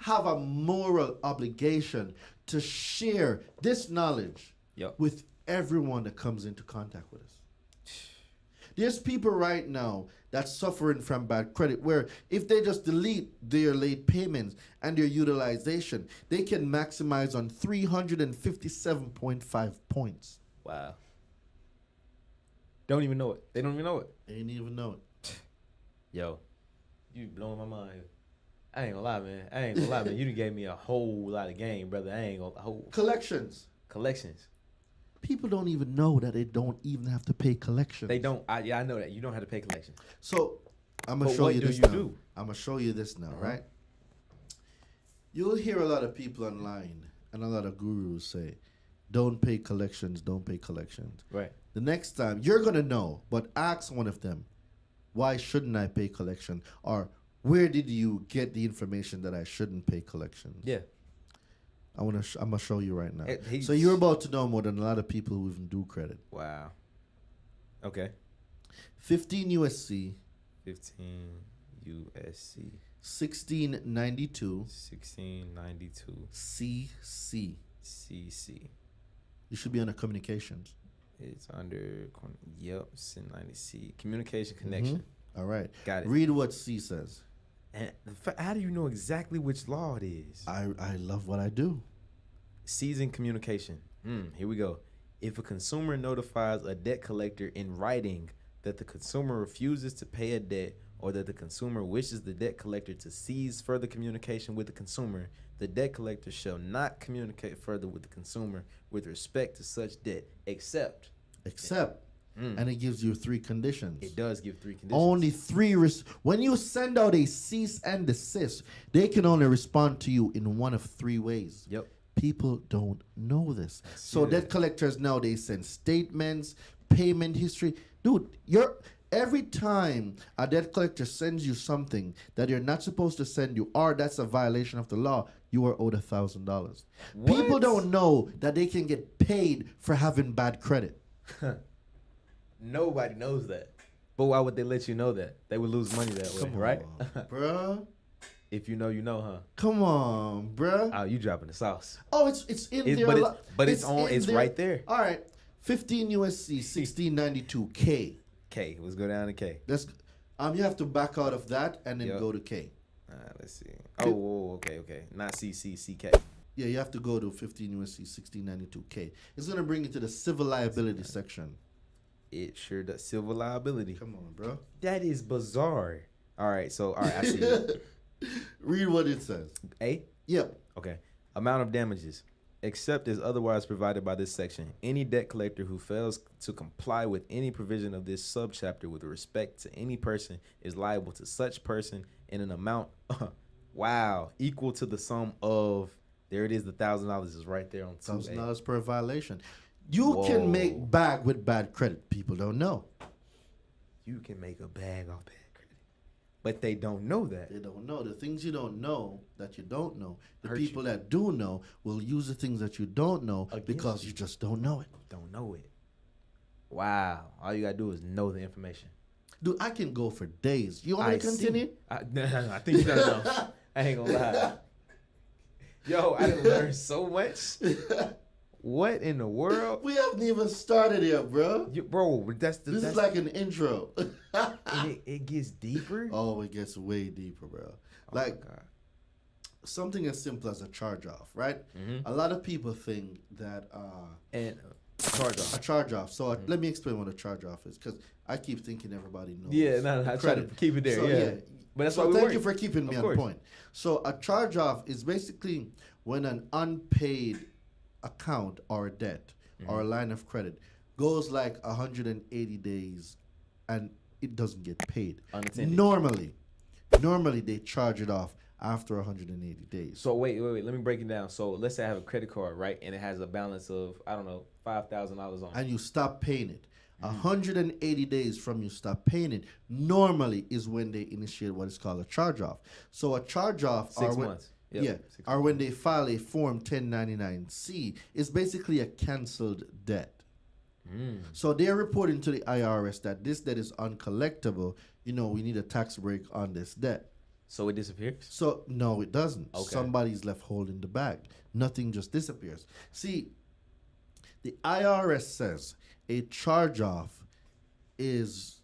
have a moral obligation to share this knowledge Yep. with everyone that comes into contact with us. There's people right now that's suffering from bad credit where if they just delete their late payments and their utilization, they can maximize on 357.5 points. Wow. Don't even know it. They don't even know it. They didn't even know it. Yo, you blowing my mind. I ain't gonna lie, man. You done gave me a whole lot of game, brother. I ain't gonna whole Collections. collections. People don't even know that they don't even have to pay collections. They don't. I know that you don't have to pay collections. So I'm gonna But show what you do this you now. do? I'm gonna show you this now, right? You'll hear a lot of people online and a lot of gurus say, "Don't pay collections, don't pay collections." Right. The next time you're gonna know, but ask one of them, "Why shouldn't I pay collection?" Or where did you get the information that I shouldn't pay collections? Yeah. I'm gonna show you right now. He's- So you're about to know more than a lot of people who even do credit. Wow. Okay. 15 USC, 15 USC 1692 1692 CC. CC. You should be under communications. It's under. Yep. 90C. Communication connection. All right. Got it. Read what C says. And how do you know exactly which law it is? I love what I do. Seasoned communication. Here we go. If a consumer notifies a debt collector in writing that the consumer refuses to pay a debt or that the consumer wishes the debt collector to cease further communication with the consumer, the debt collector shall not communicate further with the consumer with respect to such debt, except And it gives you 3 conditions. it does give 3 conditions. Only 3. When you send out a cease and desist, they can only respond to you in one of 3 ways. Yep. People don't know this. So see debt that. collectors nowadays send statements, payment history. Dude, every time a debt collector sends you something that you're not supposed to send you, or that's a violation of the law, you are owed $1,000. People What? don't know that they can get paid for having bad credit. Nobody knows that. But why would they let you know that? They would lose money that way, right? Bruh. If you know, you know, huh? Come on, bruh. Oh, you dropping the sauce. Oh, it's in It's- there. but a it's- lot. but it's in right there. All right. 15 USC 1692 K. K. Let's go down to K. You have to back out of that and then Yep. go to K. Let's see. Oh, whoa, okay. Not CCCK. Yeah, you have to go to 15 USC 1692 K. It's gonna bring you to the civil liability section. It sure does. Civil liability. Come on, bro. That is bizarre. All right, I see it. Read what it says. A? Yep. Okay. Amount of damages. Except as otherwise provided by this section, any debt collector who fails to comply with any provision of this subchapter with respect to any person is liable to such person in an amount, equal to the sum of, there it is, the $1,000 is right there on 2A. $1,000 per violation. You can make bag with bad credit. People don't know. You can make a bag off bad credit. But they don't know that. They don't know. The things you don't know that you don't know. The Hurt people you. that do know will use the things that you don't know Against because you. you just don't know it. Don't know it. Wow. All you got to do is know the information. Dude, I can go for days. You want me to continue? No, I think you gotta know. I ain't gonna lie. Yo, I done learned so much. What in the world? We haven't even started yet, bro. Bro, This is like an intro. and it gets deeper. Oh, it gets way deeper, bro. Like something as simple as a charge off, right? Mhm. A lot of people think that And Charge off. A charge off. So let me explain what a charge off is, because I keep thinking everybody knows. Yeah, no, I try to keep it there. So, yeah. But that's why we thank work. you for keeping me Of on course. point. So a charge off is basically when an unpaid account or a debt or a line of credit goes like 180 days and it doesn't get paid. Unattended. Normally they charge it off after 180 days. So wait. Let me break it down. So let's say I have a credit card, right, and it has a balance of $5,000 on it. And you stop paying it. 180 days from you stop paying it normally is when they initiate what is called a charge-off. So a charge-off 6 months. Yep. Yeah, 6 or when they file a Form 1099-C, it's basically a canceled debt. So they're reporting to the IRS that this debt is uncollectible. You know, we need a tax break on this debt. So it disappears? So no, it doesn't. Okay. Somebody's left holding the bag. Nothing just disappears. See, the IRS says a charge-off is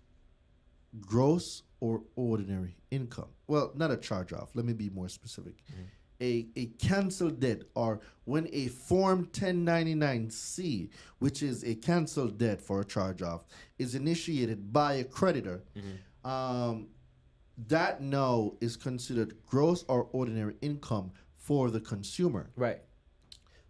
gross or ordinary income. Well, not a charge-off. Let me be more specific. A canceled debt, or when a Form 1099-C, which is a canceled debt for a charge-off, is initiated by a creditor, that now is considered gross or ordinary income for the consumer. Right.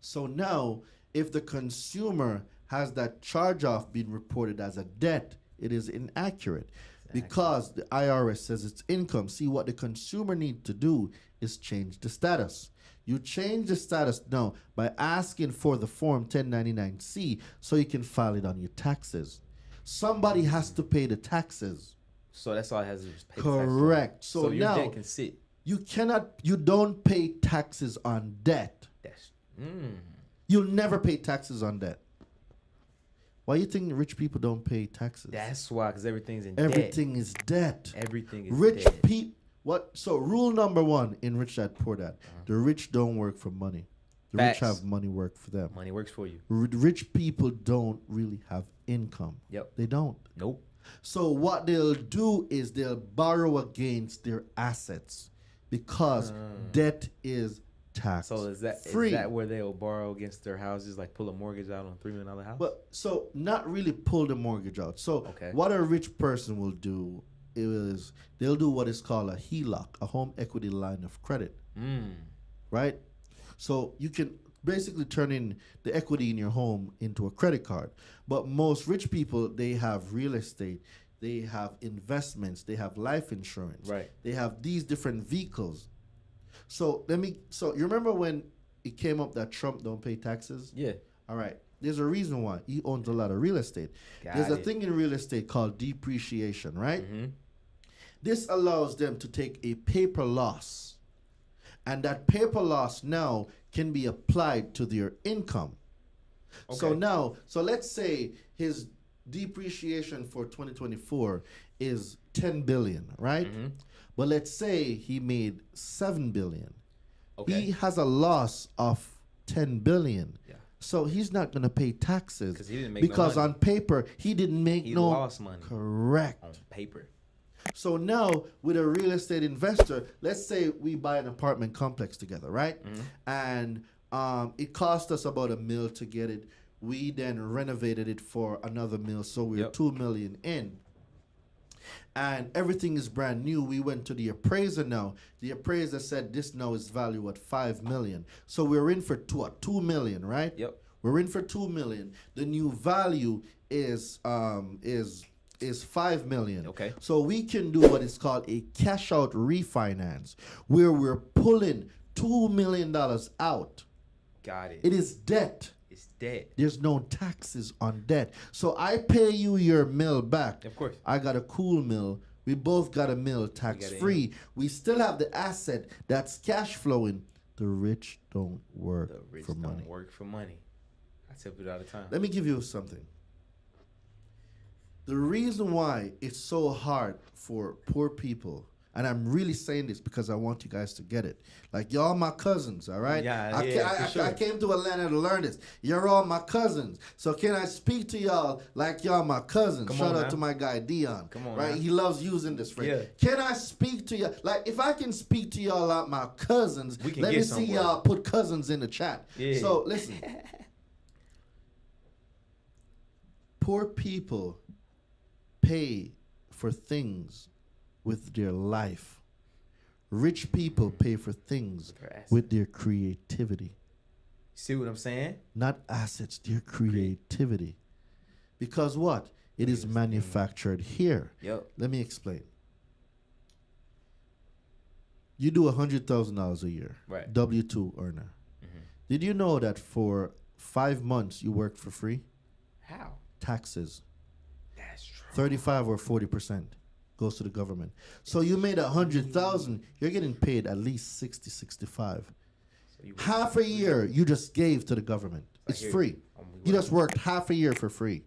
So now, if the consumer has that charge-off being reported as a debt, it is inaccurate because the IRS says it's income. See, what the consumer needs to do is change the status. You change the status now by asking for the Form 1099-C so you can file it on your taxes. Somebody has to pay the taxes. So that's all it has to do is pay Correct. taxes. So your now debt can sit. you don't pay taxes on debt. That's You'll never pay taxes on debt. Why you think rich people don't pay taxes? That's why, because everything's in Everything is debt. debt. Everything is Rich debt. people. What? So rule number one in Rich Dad Poor Dad: the rich don't work for money. The Facts. rich have money work for them. Money works for you. Rich people don't really have income. Yep. They don't. Nope. So what they'll do is they'll borrow against their assets because debt is tax So is that where they'll borrow against their houses, like pull a mortgage out on a $3 million house? But so not really pull the mortgage out. So Okay. what a rich person will do is they'll do what is called a HELOC, a home equity line of credit, right? So you can basically turn in the equity in your home into a credit card. But most rich people, they have real estate, they have investments, they have life insurance, Right. They have these different vehicles. So you remember when it came up that Trump don't pay taxes? Yeah. All right. There's a reason why. He owns a lot of real estate. Got There's a it. thing in real estate called depreciation, right? This allows them to take a paper loss, and that paper loss now can be applied to their income. So Okay. so let's say his depreciation for 2024 is 10 billion, right? But let's say he made 7 billion. Okay. He has a loss of 10 billion. Yeah. So he's not going to pay taxes 'Cause he didn't make no because money. on paper he didn't make He no lost money. Correct. On paper. So now with a real estate investor, let's say we buy an apartment complex together, right? And it cost us about $1 million to get it. We then renovated it for another $1 million, so we're Yep. $2 million in. And everything is brand new. We went to the appraiser now. The appraiser said this now is valued at $5 million. So we're in for $2 million, right? Yep. We're in for $2 million. The new value is $5 million. Okay. So we can do what is called a cash out refinance, where we're pulling $2 million out. Got it. It is debt. It's debt. There's no taxes on debt. So I pay you your mill back. Of course. I got a cool mill. We both got a mill tax free. We still have the asset that's cash flowing. The rich don't work The rich for don't money. work for money. I tell people all the time. Let me give you something. The reason why it's so hard for poor people, and I'm really saying this because I want you guys to get it. Like, y'all my cousins, all right? I came to Atlanta to learn this. You're all my cousins. So can I speak to y'all like y'all my cousins? Shout out to my guy, Dion. Come on, right? man. He loves using this phrase. Yeah. Can I speak to you? Like, if I can speak to y'all like my cousins, We can let get me see somewhere. y'all put cousins in the chat. Yeah. So, listen. Poor people pay for things with their life. Rich people pay for things with their creativity. See what I'm saying? Not assets, their creativity. Because what? It is manufactured here. Yep. Let me explain. You do $100,000 a year. Right. W-2 earner. Did you know that for 5 months you worked for free? How? Taxes. That's true. 35 or 40% goes to the government. So you made 100,000, you're getting paid at least 60, 65. So Half a year you just gave to the government. It's free. You just worked half a year for free.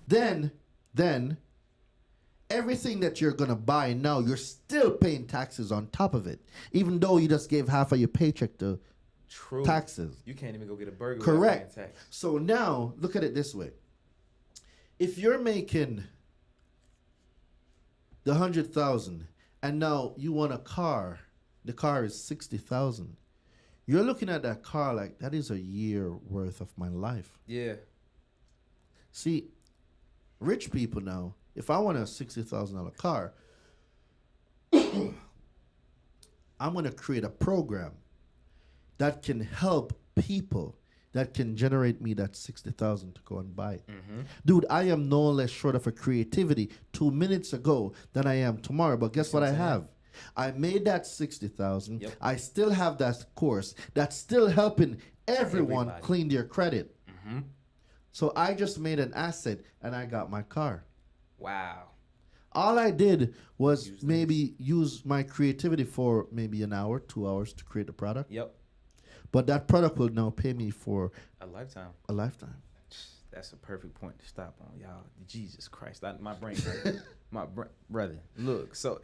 Then everything that you're gonna buy now, you're still paying taxes on top of it, even though you just gave half of your paycheck to taxes. You can't even go get a burger. Correct. Without paying tax. So now look at it this way: if you're making the 100,000 and now you want a car, the car is 60,000. You're looking at that car like that is a year worth of my life. Yeah. See, rich people now, if I want a $60,000 car, I'm going to create a program that can help people that can generate me that 60,000 to go and buy it. Dude, I am no less short of a creativity 2 minutes ago than I am tomorrow. But guess what I have? I made that 60,000. Yep. I still have that course that's still helping everyone Everybody. clean their credit. So I just made an asset and I got my car. Wow. All I did was use my creativity for maybe an hour, 2 hours to create the product. Yep. But that product will now pay me for A lifetime. a lifetime. That's a perfect point to stop on, y'all. Jesus Christ, my brain, brother. Look, so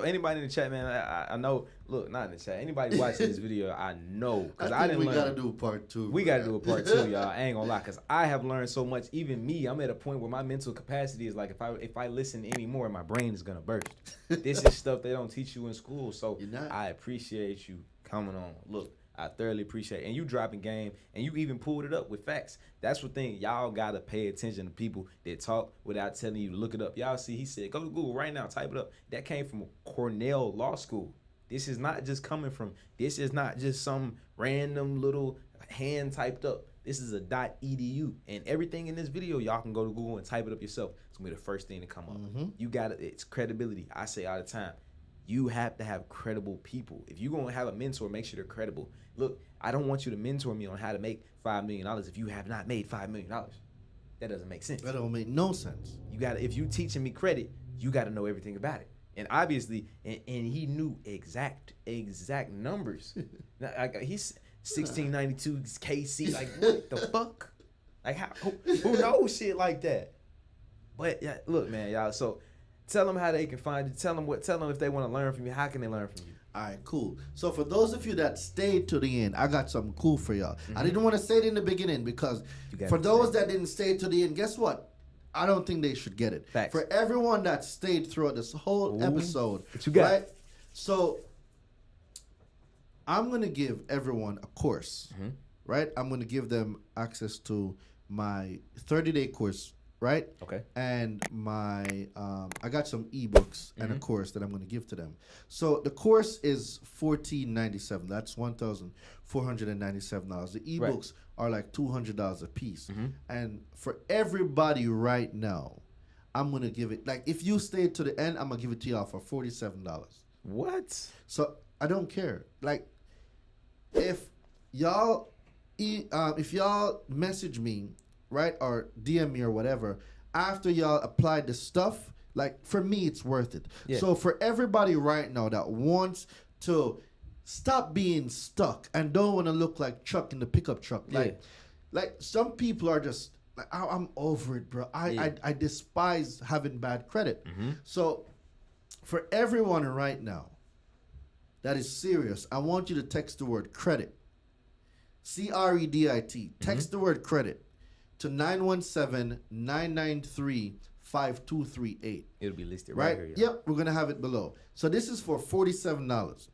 anybody in the chat, man, I know. Look, not in the chat. Anybody watching this video, I know, because I didn't learn. We gotta do a part 2. We gotta do a part 2, y'all. I ain't gonna lie, because I have learned so much. Even me, I'm at a point where my mental capacity is like, if I listen anymore, my brain is gonna burst. This is stuff they don't teach you in school, so I appreciate you coming on. Look, I thoroughly appreciate it. And you dropping game, and you even pulled it up with facts. That's what thing. Y'all got to pay attention to people that talk without telling you to look it up. Y'all see, he said, go to Google right now, type it up. That came from Cornell Law School. This is not just this is not just some random little hand typed up. This is a .edu. And everything in this video, y'all can go to Google and type it up yourself. It's going to be the first thing to come up. You got it's credibility. I say all the time. You have to have credible people. If you're going to have a mentor, make sure they're credible. Look, I don't want you to mentor me on how to make $5 million if you have not made $5 million. That doesn't make sense. That don't make no sense. You got to, if you teaching me credit, you got to know everything about it. And obviously, and he knew exact numbers. Like he's 1692 KC. Like what the fuck? Like how? Who knows shit like that? But yeah, look, man, y'all. So tell them how they can find you. Tell them if they want to learn from you. How can they learn from you? All right, cool. So for those of you that stayed to the end, I got something cool for y'all. I didn't want to say it in the beginning because for those that didn't stay to the end, guess what? I don't think they should get it. Facts. For everyone that stayed throughout this whole episode, what you got? right? So I'm going to give everyone a course, right? I'm going to give them access to my 30-day course, right? Okay. And my I got some ebooks and a course that I'm going to give to them. So the course is $14.97. That's $1,497. The ebooks are like $200 a piece. And for everybody right now, I'm going to give it, like if you stay to the end, I'm going to give it to y'all for $47. What? So I don't care. Like if y'all message me, right, or DM me or whatever, after y'all applied the stuff, like for me, it's worth it. Yeah. So for everybody right now that wants to stop being stuck and don't want to look like Chuck in the pickup truck, like some people are just like, I'm over it, bro. I despise having bad credit. So for everyone right now that is serious, I want you to text the word credit, CREDIT. Text the word credit to 917-993-5238. It'll be listed right here. Yep, we're gonna have it below. So this is for $47,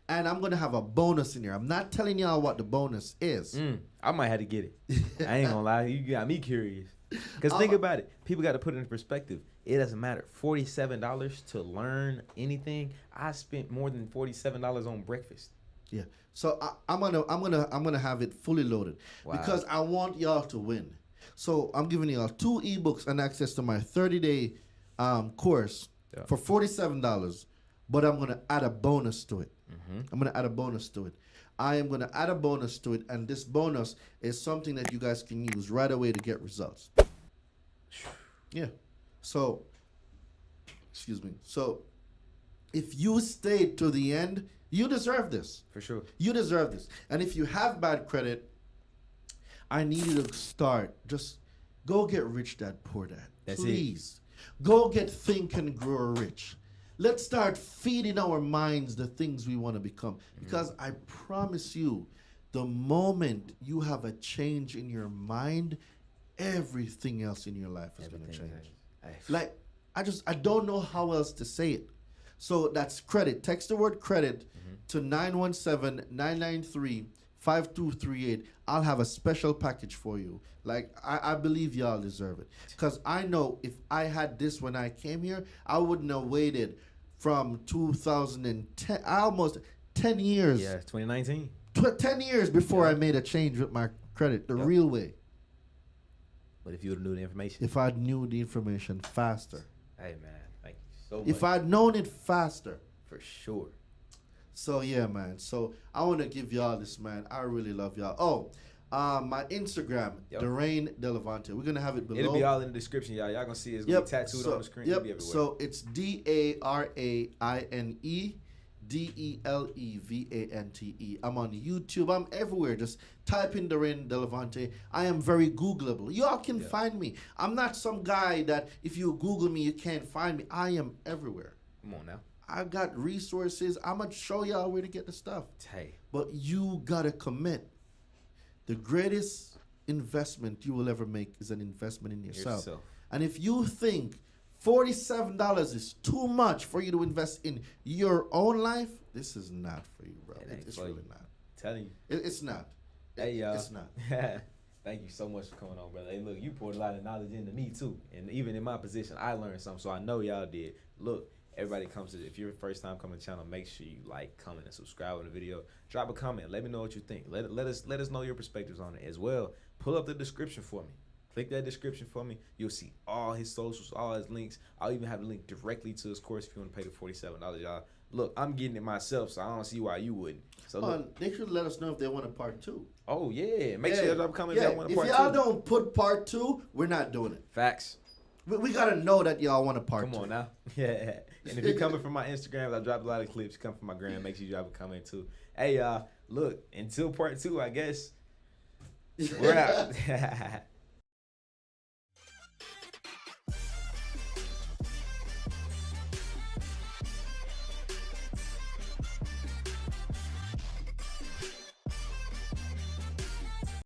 And I'm gonna have a bonus in here. I'm not telling y'all what the bonus is. I might have to get it. I ain't gonna lie. You got me curious. Because think about it. People got to put it in perspective. It doesn't matter. $47 to learn anything. I spent more than $47 on breakfast. Yeah. So I'm gonna have it fully loaded because I want y'all to win. So I'm giving y'all 2 ebooks and access to my 30-day course for $47. But I'm gonna add a bonus to it. I'm gonna add a bonus to it. I am gonna add a bonus to it, and this bonus is something that you guys can use right away to get results. Yeah. So, excuse me. So, if you stayed to the end, you deserve this. For sure. You deserve this. And if you have bad credit, I need you to start. Just go get Rich Dad Poor Dad. That's Please. Go get Think and Grow Rich. Let's start feeding our minds the things we want to become. Because I promise you, the moment you have a change in your mind, everything else in your life is going to change. Like, I don't know how else to say it. So that's credit. Text the word credit to 917-993-5238. I'll have a special package for you. Like, I believe y'all deserve it. Because I know if I had this when I came here, I wouldn't have waited from 2010, almost 10 years. Yeah, 2019. 10 years before I made a change with my credit, the real way. But if you would have knew the information. If I knew the information faster. Hey, man. Thank you so much. If I'd known it faster. For sure. So, yeah, man. So, I want to give y'all this, man. I really love y'all. Oh, my Instagram, Darain Delevante. We're going to have it below. It'll be all in the description, y'all. Y'all going to see it's going to be tattooed on the screen. It'll be everywhere. So, it's DARAINE DELEVANTE. I'm on YouTube. I'm everywhere. Just type in Darain Delevante. I am very Googleable. Y'all can find me. I'm not some guy that if you Google me, you can't find me. I am everywhere. Come on now. I got resources. I'm going to show y'all where to get the stuff. Hey. But you got to commit. The greatest investment you will ever make is an investment in yourself. And if you think $47 is too much for you to invest in your own life, this is not for you, bro. It's really not. I'm telling you. It's not. Hey, y'all. It's not. Thank you so much for coming on, brother. Hey, look, you poured a lot of knowledge into me, too. And even in my position, I learned something, so I know y'all did. Look, everybody comes to if you're first time coming to the channel, make sure you like, comment, and subscribe on the video. Drop a comment. Let me know what you think. Let us know your perspectives on it as well. Pull up the description for me. Click that description for me. You'll see all his socials, all his links. I'll even have a link directly to his course if you want to pay the $47, y'all. Look, I'm getting it myself, so I don't see why you wouldn't. So look, they should let us know if they want a part 2. Oh, yeah. Make sure you drop a comment if y'all want a part 2. If y'all don't put part 2, we're not doing it. Facts. We got to know that y'all want a part 2. Come on now. Yeah. And if you're coming from my Instagram, I dropped a lot of clips. Come from my gram. Make sure you drop a comment, too. Hey, y'all. Look, until part 2, I guess. We're out.